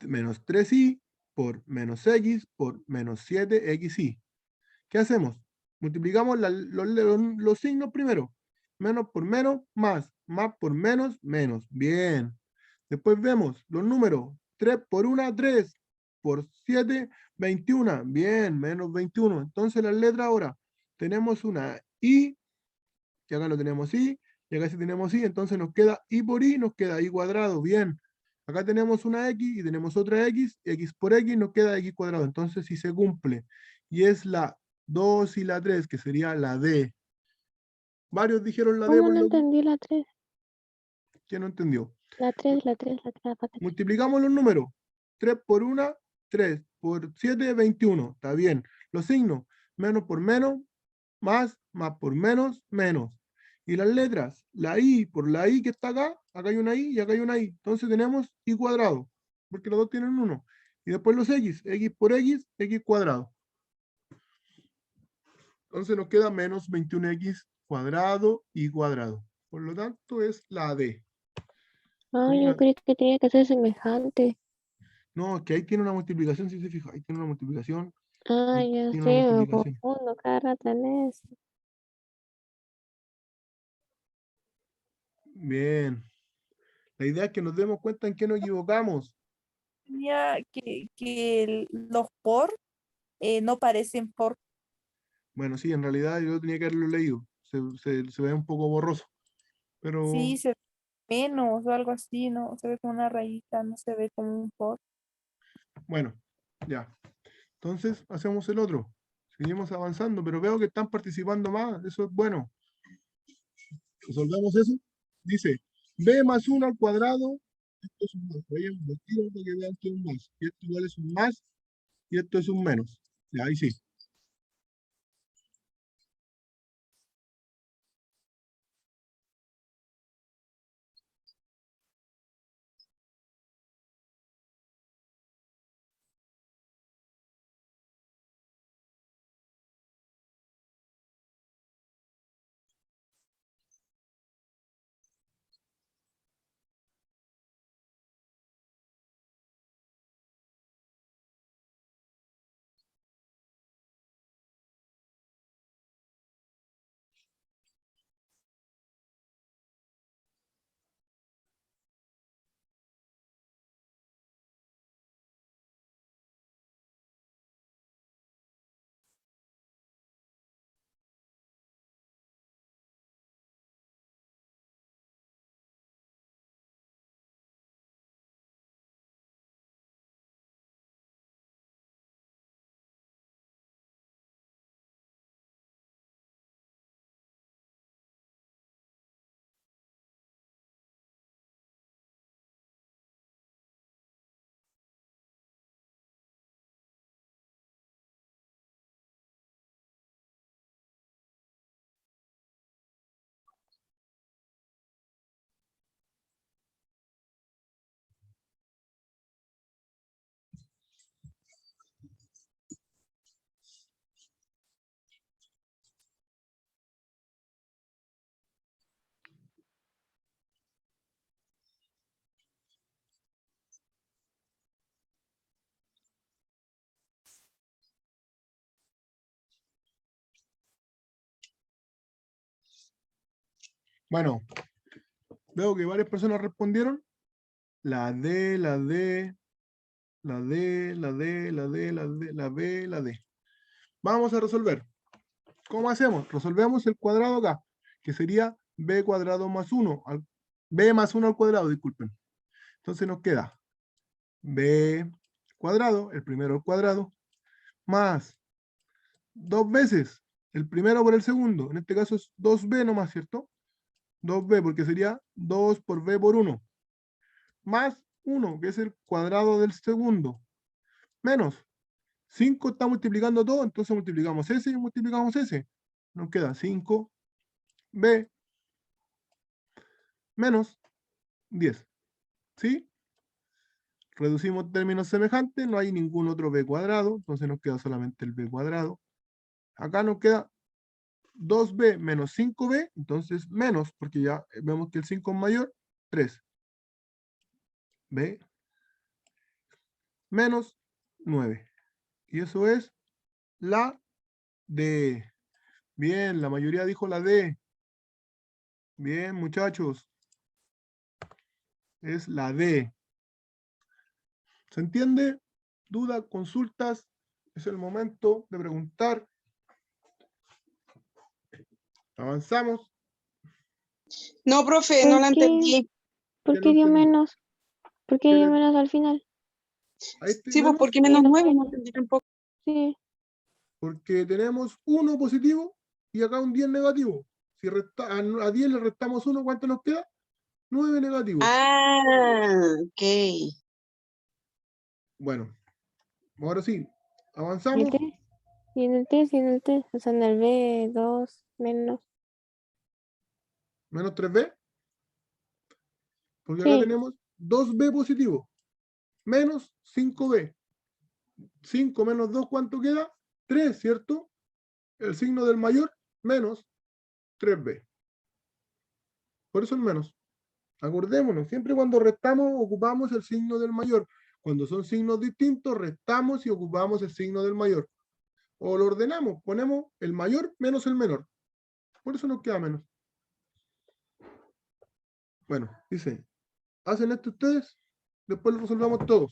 S1: menos 3y por menos x por menos 7xy. ¿Qué hacemos? Multiplicamos los signos primero. Menos por menos, más. Más por menos, menos. Bien. Después vemos los números. 3 por 1, 3. Por 7, 21. Bien, menos 21. Entonces las letras ahora. Tenemos una i, y acá no tenemos i, y acá sí tenemos i. Entonces nos queda i por i, nos queda i cuadrado. Bien. Acá tenemos una x y tenemos otra x por x nos queda x cuadrado. Entonces sí se cumple. Y es la 2 y la 3, que sería la D. Varios dijeron la D.
S5: ¿Cómo
S1: Por
S5: no
S1: lo que...
S5: entendí la 3?
S1: ¿Quién no entendió?
S5: La 3, la 3, la 3, la 3.
S1: Multiplicamos los números. 3 por 1, 3. Por 7, 21. Está bien. Los signos. Menos por menos, más. Más por menos, menos. Y las letras. La I por la I que está acá. Acá hay una I y acá hay una I. Entonces tenemos I cuadrado. Porque los dos tienen 1. Y después los x por x cuadrado. Entonces nos queda menos 21x cuadrado y cuadrado. Por lo tanto es la D.
S5: Ah,
S1: ¿Cómo
S5: yo
S1: la-
S5: creí que tenía que ser semejante.
S1: No, es que ahí tiene una multiplicación, si se fija, ahí tiene una multiplicación,
S5: Ah,
S1: ahí
S5: ya
S1: tiene una
S5: sé, me
S1: multiplicación.
S5: confundo cada rato en eso.
S1: Bien. La idea es que nos demos cuenta en qué nos equivocamos.
S4: Tenía que los por no parecen por.
S1: Bueno, sí, en realidad yo tenía que haberlo leído. Se ve un poco borroso. Pero
S4: Sí, se ve menos o algo así, ¿no? Se ve como una rayita, no se ve como un por.
S1: bueno, ya. Entonces hacemos el otro. Seguimos avanzando, pero veo que están participando más. Eso es bueno. Resolvamos eso. Dice, b más 1 al cuadrado. Esto es un más. Vayan invertido para que vean que es un más. Y esto igual es un más. Y esto es un menos. Ya, ahí sí. Bueno, veo que varias personas respondieron. La D, la D, la D, la D, la D, la D, la B, la D. Vamos a resolver. ¿Cómo hacemos? Resolvemos el cuadrado acá, que sería b cuadrado más 1, b más 1 al cuadrado, disculpen. Entonces nos queda b cuadrado, el primero al cuadrado, más dos veces el primero por el segundo. En este caso es 2b nomás, ¿cierto? 2b, porque sería 2 por b por 1. Más 1, que es el cuadrado del segundo. Menos 5 está multiplicando todo, entonces multiplicamos ese y multiplicamos ese. Nos queda 5b menos 10. ¿Sí? Reducimos términos semejantes, no hay ningún otro b cuadrado, entonces nos queda solamente el b cuadrado. Acá nos queda 2b menos 5b, entonces menos, porque ya vemos que el 5 es mayor, 3. b menos 9. Y eso es la D. Bien, la mayoría dijo la D. Bien, muchachos. Es la D. ¿Se entiende? ¿Dudas, consultas? Es el momento de preguntar. Avanzamos.
S3: No, profe, no la
S5: ¿Por qué?
S3: entendí.
S5: ¿Por
S1: ¿Qué
S5: qué
S1: no
S5: dio
S1: entendió?
S5: menos? ¿Por qué
S1: ¿Qué
S5: dio
S1: le-
S5: menos al final?
S1: a este
S3: Sí, pues
S1: menos?
S3: porque menos 9, no entendí tampoco.
S5: Sí.
S1: Porque tenemos 1 positivo y acá un 10 negativo. Si a 10 le restamos 1, ¿cuánto nos queda? 9 negativo.
S3: Ah, ok.
S1: Bueno, ahora sí,
S5: ¿Y el
S1: avanzamos.
S5: 3? ¿Y en el 3? ¿Y en el 3? O sea, en el B2 menos.
S1: Menos 3b. Porque acá
S5: Sí.
S1: tenemos 2b positivo. Menos 5b. 5 menos 2, ¿cuánto queda? 3, ¿cierto? El signo del mayor menos 3b. Por eso el menos. Acordémonos, siempre cuando restamos ocupamos el signo del mayor. Cuando son signos distintos, restamos y ocupamos el signo del mayor. O lo ordenamos, ponemos el mayor menos el menor. Por eso nos queda menos. Bueno, dice, ¿hacen esto ustedes? Después lo resolvamos todos.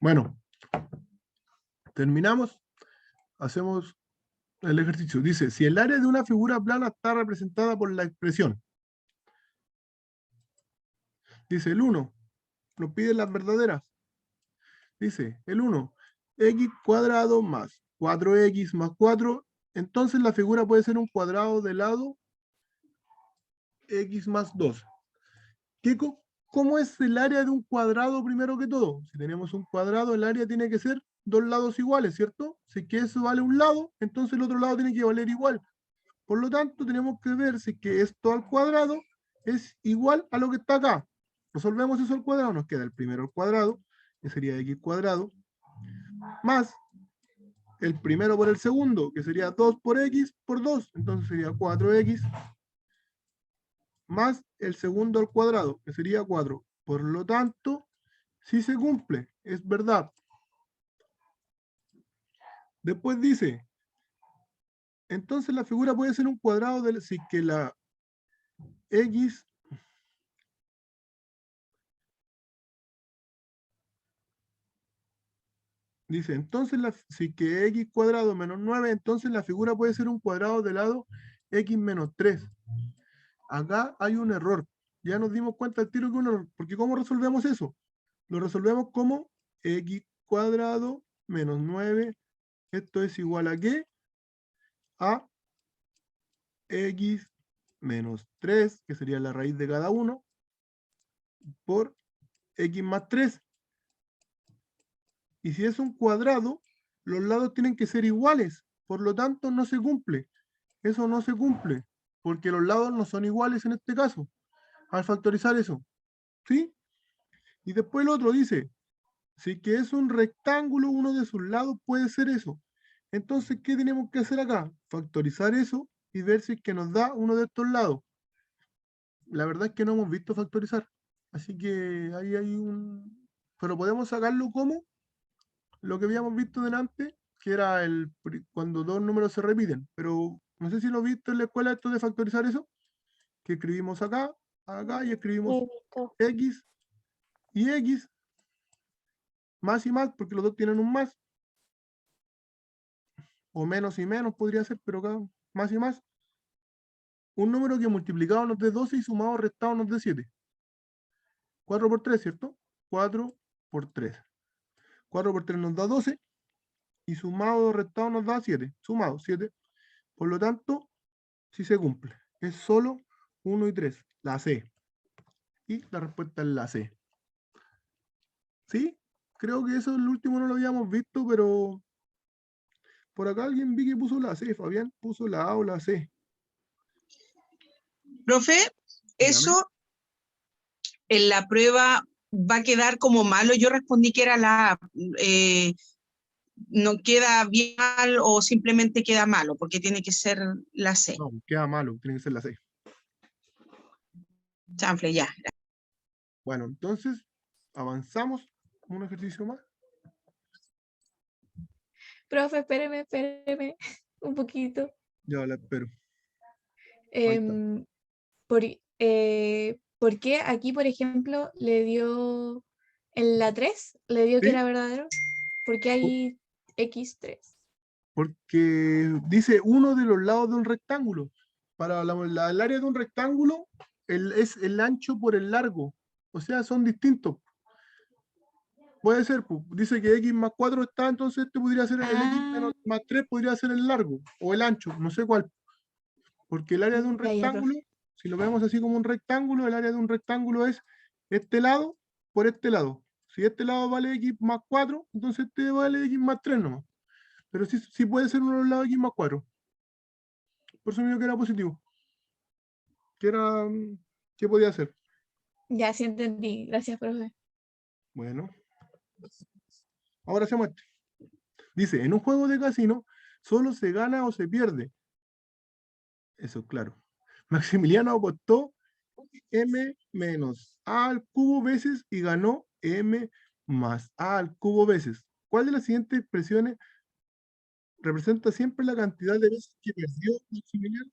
S1: Bueno, terminamos. Hacemos el ejercicio. Dice, si el área de una figura plana está representada por la expresión. Dice el 1. Nos piden las verdaderas. Dice el 1. X cuadrado más 4x más 4. Entonces la figura puede ser un cuadrado de lado x más 2. ¿Cómo es el área de un cuadrado primero que todo? Si tenemos un cuadrado, el área tiene que ser dos lados iguales, ¿cierto? Si que eso vale un lado, entonces el otro lado tiene que valer igual. Por lo tanto, tenemos que ver si que esto al cuadrado es igual a lo que está acá. Resolvemos eso al cuadrado, nos queda el primero al cuadrado, que sería x cuadrado, más el primero por el segundo, que sería 2 por x por 2, entonces sería 4x, más el segundo al cuadrado, que sería 4. Por lo tanto, sí se cumple, es verdad. Después dice, entonces la figura puede ser un cuadrado si que la x dice, entonces si que x cuadrado menos 9, entonces la figura puede ser un cuadrado de lado x menos 3. Acá hay un error. Ya nos dimos cuenta al tiro que un error. Porque ¿cómo resolvemos eso? Lo resolvemos como x cuadrado menos 9. Esto es igual a ¿qué? A x menos 3, que sería la raíz de cada uno, por x más 3. Y si es un cuadrado, los lados tienen que ser iguales. Por lo tanto, no se cumple. Eso no se cumple, porque los lados no son iguales en este caso, al factorizar eso. ¿Sí? Y después el otro dice, si que es un rectángulo, uno de sus lados puede ser eso. Entonces, ¿qué tenemos que hacer acá? Factorizar eso y ver si es que nos da uno de estos lados. La verdad es que no hemos visto factorizar. Así que ahí hay un... Pero podemos sacarlo como lo que habíamos visto delante, que era cuando dos números se repiten, pero no sé si lo viste en la escuela esto de factorizar eso, que escribimos acá, acá y escribimos
S5: He visto.
S1: X y X, más y más, porque los dos tienen un más, o menos y menos podría ser, pero acá más y más. Un número que multiplicado nos dé 12 y sumado o restado nos dé 7. 4 por 3, ¿cierto? 4 por 3. 4 por 3 nos da 12 y sumado o restado nos da 7. Sumado, 7. Por lo tanto, sí se cumple. Es solo 1 y 3, la C. Y la respuesta es la C. ¿Sí? Creo que eso el último no lo habíamos visto, pero por acá alguien vi que puso la C. Fabián puso la A o la C.
S3: Profe,
S1: Dígame.
S3: eso en la prueba va a quedar como malo. Yo respondí que era la A. ¿No queda bien mal o simplemente queda malo? Porque tiene que ser la C.
S1: No, queda malo, tiene que ser la C.
S3: Chanfle, ya.
S1: Bueno, entonces avanzamos un ejercicio más.
S7: Profe, espéreme un poquito.
S1: Ya la espero. Ahí está.
S7: ¿Por qué aquí, por ejemplo, le dio en la 3, le dio que
S1: ¿Sí?
S7: era verdadero? ¿Por qué hay X3?
S1: Porque dice uno de los lados de un rectángulo. Para el área de un rectángulo es el ancho por el largo. O sea, son distintos. Puede ser, pues, dice que x más 4 está, entonces este podría ser el x menos más 3 podría ser el largo o el ancho, no sé cuál. Porque el área de un
S7: Ya, profe.
S1: rectángulo, si lo vemos así como un rectángulo, el área de un rectángulo es este lado por este lado. Si este lado vale x más 4, entonces este vale x más 3 nomás. Pero sí puede ser uno de los lados x más 4. Por eso me dijo que era positivo. Que era, ¿qué podía ser?
S7: Ya, sí entendí. Gracias, profe.
S1: Bueno, ahora se muestra. Dice, en un juego de casino, solo se gana o se pierde. Eso, claro. Maximiliano apostó m menos a al cubo veces y ganó m más a al cubo veces. ¿Cuál de las siguientes expresiones representa siempre la cantidad de veces que perdió Maximiliano?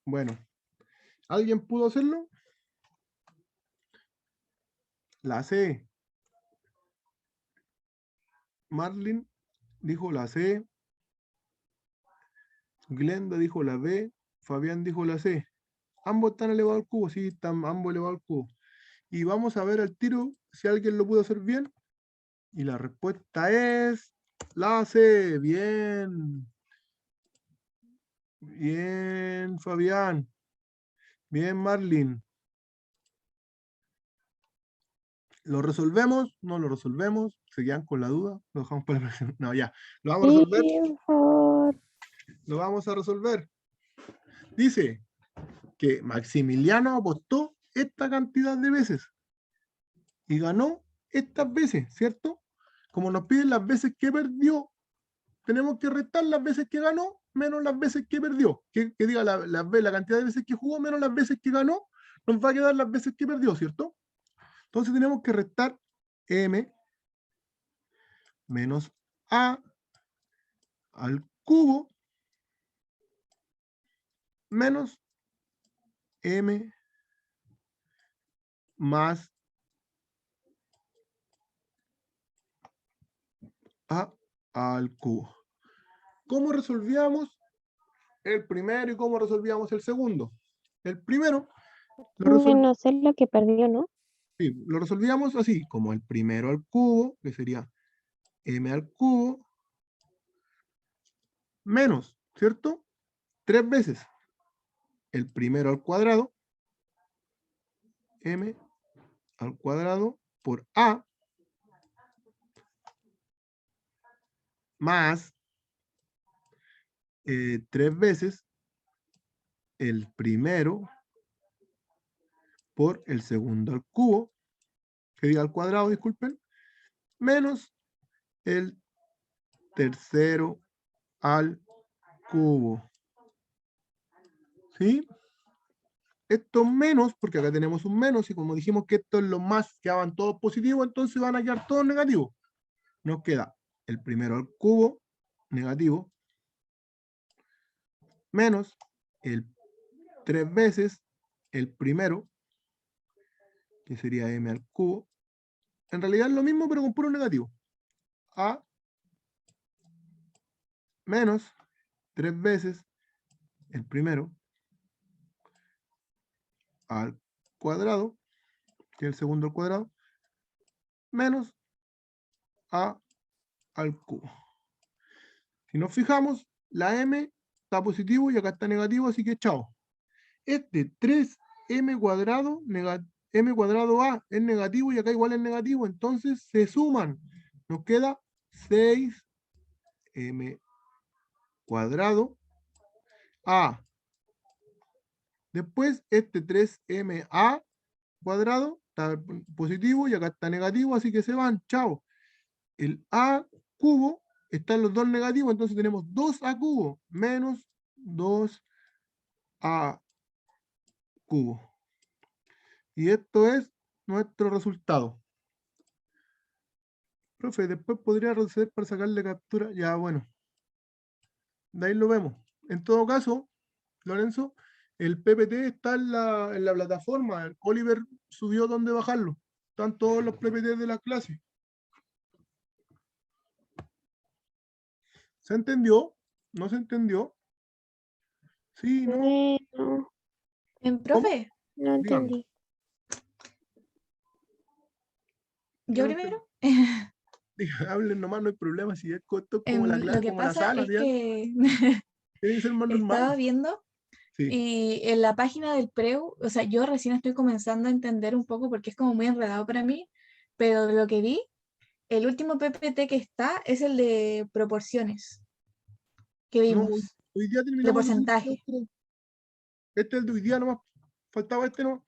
S1: Bueno, ¿alguien pudo hacerlo? La C. Marlin dijo la C. Glenda dijo la B. Fabián dijo la C. Ambos están elevados al cubo, sí, están ambos elevados al cubo. Y vamos a ver al tiro si alguien lo pudo hacer bien. Y la respuesta es la C. Bien. Bien, Fabián. Bien, Marlin. ¿Lo resolvemos? ¿No lo resolvemos? ¿Se quedan con la duda? ¿Lo dejamos para la próxima? No, ya. ¿Lo vamos a
S5: Sí,
S1: resolver?
S5: por favor.
S1: Lo vamos a resolver. Dice que Maximiliano apostó esta cantidad de veces y ganó estas veces, ¿cierto? Como nos piden las veces que perdió, tenemos que restar las veces que ganó menos las veces que perdió. Que diga la cantidad de veces que jugó menos las veces que ganó, nos va a quedar las veces que perdió, ¿cierto? Entonces tenemos que restar m menos a al cubo menos m más a al cubo. ¿Cómo resolvíamos el primero y cómo resolvíamos el segundo? El primero
S5: Menos es lo que perdió, ¿no?
S1: sí, lo resolvíamos así, como el primero al cubo, que sería m al cubo, menos, ¿cierto? 3 veces el primero al cuadrado, m al cuadrado por a, más 3 veces el primero por el segundo al cubo, que diga al cuadrado, disculpen, menos el tercero al cubo. ¿Sí? Esto menos, porque acá tenemos un menos, y como dijimos que esto es lo más, quedaban todos positivos, entonces van a quedar todos negativos. Nos queda el primero al cubo, negativo, menos el 3 veces el primero, que sería m al cubo. En realidad es lo mismo, pero con puro negativo. A menos 3 veces el primero al cuadrado, que es el segundo al cuadrado, menos a al cubo. Si nos fijamos, la m está positivo y acá está negativo, así que chao. Este 3m cuadrado, m cuadrado a es negativo y acá igual es negativo, entonces se suman. Nos queda 6m cuadrado a. Después este 3ma cuadrado está positivo y acá está negativo, así que se van, chao. El a cubo están los dos negativos, entonces tenemos 2a cubo menos 2a cubo. Y esto es nuestro resultado. Profe, después podría retroceder para sacarle captura. Ya, bueno. De ahí lo vemos. En todo caso, Lorenzo, el PPT está en la plataforma. Oliver subió donde bajarlo. Están todos los PPT de la clase. ¿Se entendió? ¿No se entendió? Sí, no.
S5: No,
S7: Profe,
S5: no
S1: Dígame.
S5: entendí.
S7: yo
S1: no
S7: primero.
S1: Hablen nomás, no hay problema. Si esto es como la
S7: Lo
S1: clase,
S7: que
S1: como la
S7: pasa
S1: sala,
S7: es
S1: ¿ya?
S7: que
S1: Tiene que ser más normal.
S7: estaba viendo
S1: Sí.
S7: y en la página del PREU, o sea, yo recién estoy comenzando a entender un poco porque es como muy enredado para mí, pero de lo que vi, el último PPT que está es el de proporciones que
S1: No,
S7: vimos,
S1: hoy día
S7: de
S1: terminamos los
S7: porcentaje.
S1: Este es el de hoy día nomás. Faltaba este no.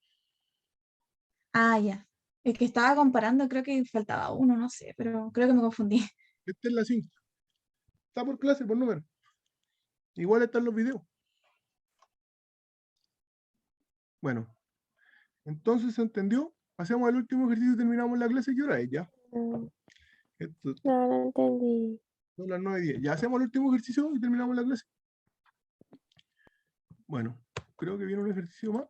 S7: Ah, ya. El que estaba comparando, creo que faltaba uno, no sé, pero creo que me confundí.
S1: Este es la 5. Está por clase, por número. Igual están los videos. Bueno, entonces se entendió. Hacemos el último ejercicio y terminamos la clase. ¿Qué hora es ya?
S5: No,
S1: Esto
S5: no entendí.
S1: son las 9:10. Ya hacemos el último ejercicio y terminamos la clase. Bueno, creo que viene un ejercicio más.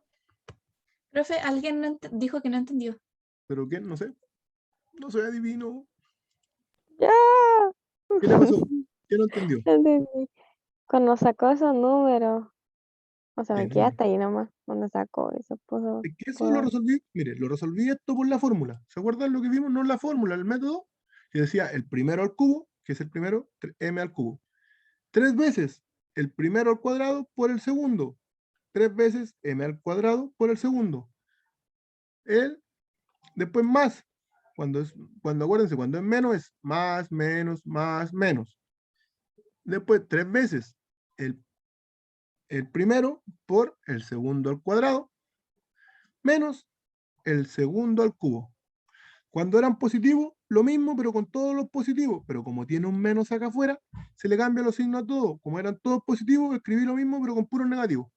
S7: Profe, alguien dijo que no entendió.
S1: ¿Pero qué? No sé. No soy adivino.
S5: ¡Ya!
S1: ¿Qué le pasó? ¿Qué no entendió?
S5: No entendí. Cuando sacó esos números, o sea,
S1: ¿Qué
S5: me quedé
S1: número?
S5: hasta ahí nomás, cuando sacó eso, puso,
S1: Es que eso lo resolví. Mire, lo resolví esto por la fórmula. ¿Se acuerdan lo que vimos? No la fórmula, el método. Que decía el primero al cubo, que es el primero, m al cubo. 3 veces el primero al cuadrado por el segundo. 3 veces m al cuadrado por el segundo. Después más Acuérdense, cuando es menos es más, menos, más, menos. Después 3 veces el primero por el segundo al cuadrado, menos el segundo al cubo. Cuando eran positivos, lo mismo, pero con todos los positivos. Pero como tiene un menos acá afuera, se le cambian los signos a todos. Como eran todos positivos, escribí lo mismo, pero con puros negativos.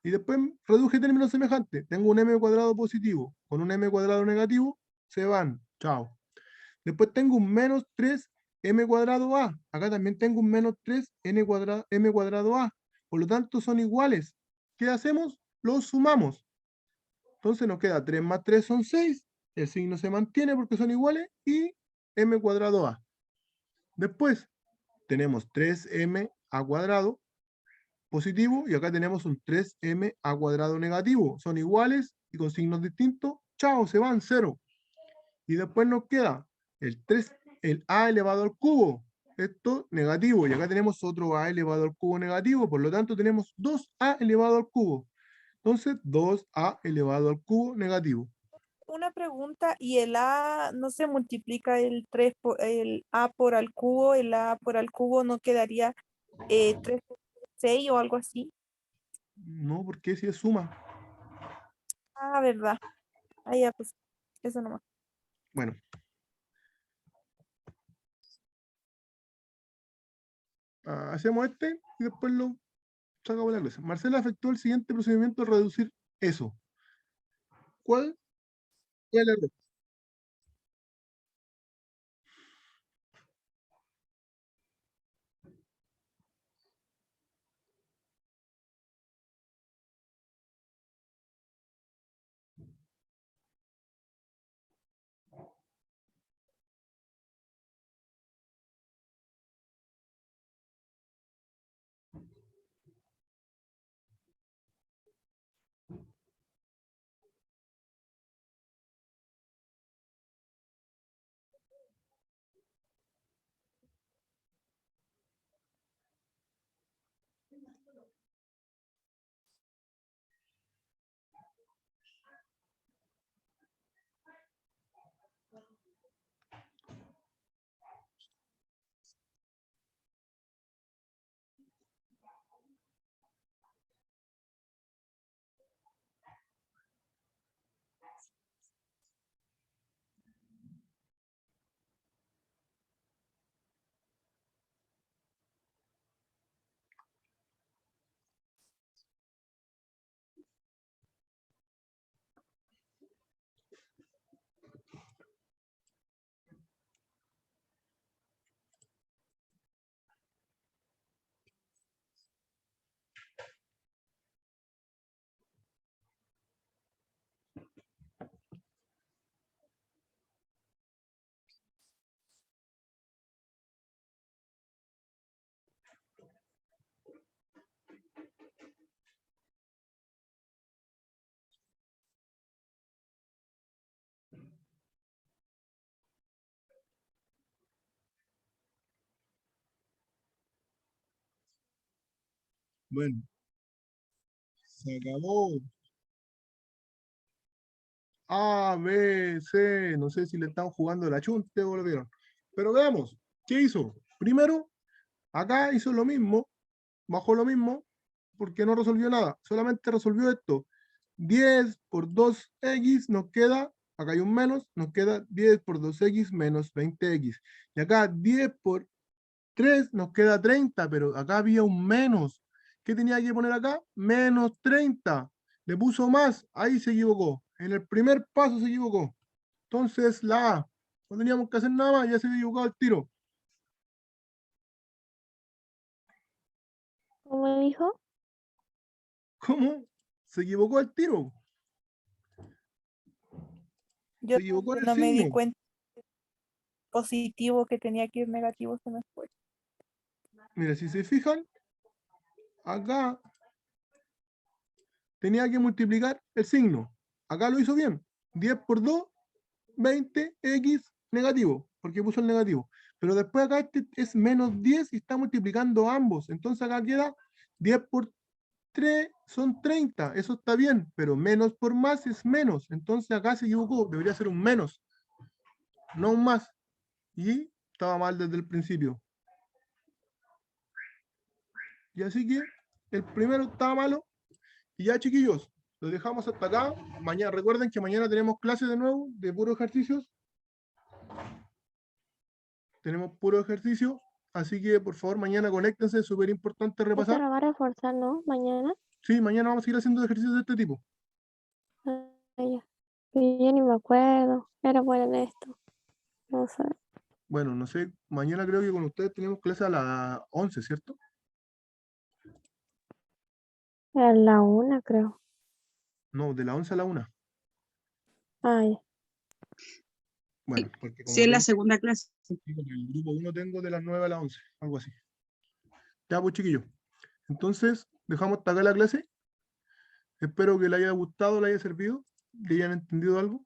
S1: Y después reduje términos semejantes. Tengo un m cuadrado positivo con un m cuadrado negativo, se van. Chao. Después tengo un menos 3m cuadrado a. Acá también tengo un menos 3m cuadrado a. Por lo tanto, son iguales. ¿Qué hacemos? Los sumamos. Entonces nos queda 3 más 3 son 6. El signo se mantiene porque son iguales y m cuadrado a. Después tenemos 3m a cuadrado positivo y acá tenemos un 3m a cuadrado negativo. Son iguales y con signos distintos. Chao, se van, 0. Y después nos queda el a elevado al cubo. Esto negativo. Y acá tenemos otro a elevado al cubo negativo. Por lo tanto tenemos 2a elevado al cubo. Entonces 2a elevado al cubo negativo.
S4: Una pregunta, ¿y el A no se multiplica el A por al cubo? ¿El A por al cubo no quedaría 3 por 6 o algo así?
S1: No, porque si es suma.
S4: Ah, verdad. Ah, ya, pues eso nomás.
S1: Bueno. Hacemos este y después lo sacamos de la clase. Marcela efectuó el siguiente procedimiento de reducir eso. ¿Cuál es el error? Bueno, se acabó. A, B, C, no sé si le están jugando la chunte o lo vieron. Pero veamos, ¿qué hizo? Primero, acá hizo lo mismo, bajó lo mismo, porque no resolvió nada. Solamente resolvió esto. 10 por 2x nos queda, acá hay un menos, nos queda 10 por 2x menos 20x. Y acá 10 por 3 nos queda 30, pero acá había un menos. ¿Qué tenía que poner acá? Menos 30. Le puso más, ahí se equivocó. En el primer paso se equivocó. Entonces la A. No teníamos que hacer nada más, ya se había equivocado el tiro.
S5: ¿Cómo dijo?
S1: ¿Cómo? Se equivocó el tiro.
S4: Yo
S1: Se equivocó en el
S4: no me di
S1: signo.
S4: cuenta positivo que tenía que ir negativo, se me fue.
S1: Mira, si se fijan, acá tenía que multiplicar el signo. Acá lo hizo bien. 10 por 2, 20x negativo, porque puso el negativo. Pero después acá este es menos 10 y está multiplicando ambos. Entonces acá queda 10 por 3 son 30. Eso está bien, pero menos por más es menos. Entonces acá se equivocó, debería ser un menos. no un más. Y estaba mal desde el principio. Y así que el primero estaba malo. Y ya, chiquillos, lo dejamos hasta acá. Mañana, recuerden que mañana tenemos clases de nuevo de puros ejercicios. Tenemos puro ejercicio. Así que, por favor, mañana conéctense. Es súper importante
S5: Esto
S1: repasar.
S5: lo va a reforzar, ¿no? Mañana.
S1: Sí, mañana vamos a seguir haciendo ejercicios de este tipo.
S5: Ah, ya. Y yo ni me acuerdo. Era bueno en esto. No sé.
S1: Bueno, no sé, mañana creo que con ustedes tenemos clase a las 11, ¿cierto?
S5: Era la 1, creo.
S1: No, de las 11 a la 1.
S5: Ah, ya.
S1: Bueno, porque como
S3: Sí, es la
S1: tengo,
S3: segunda clase.
S1: en el grupo 1 tengo de las 9 a las 11, algo así. Ya, pues, chiquillos. Entonces, dejamos hasta acá la clase. Espero que les haya gustado, les haya servido, le hayan entendido algo.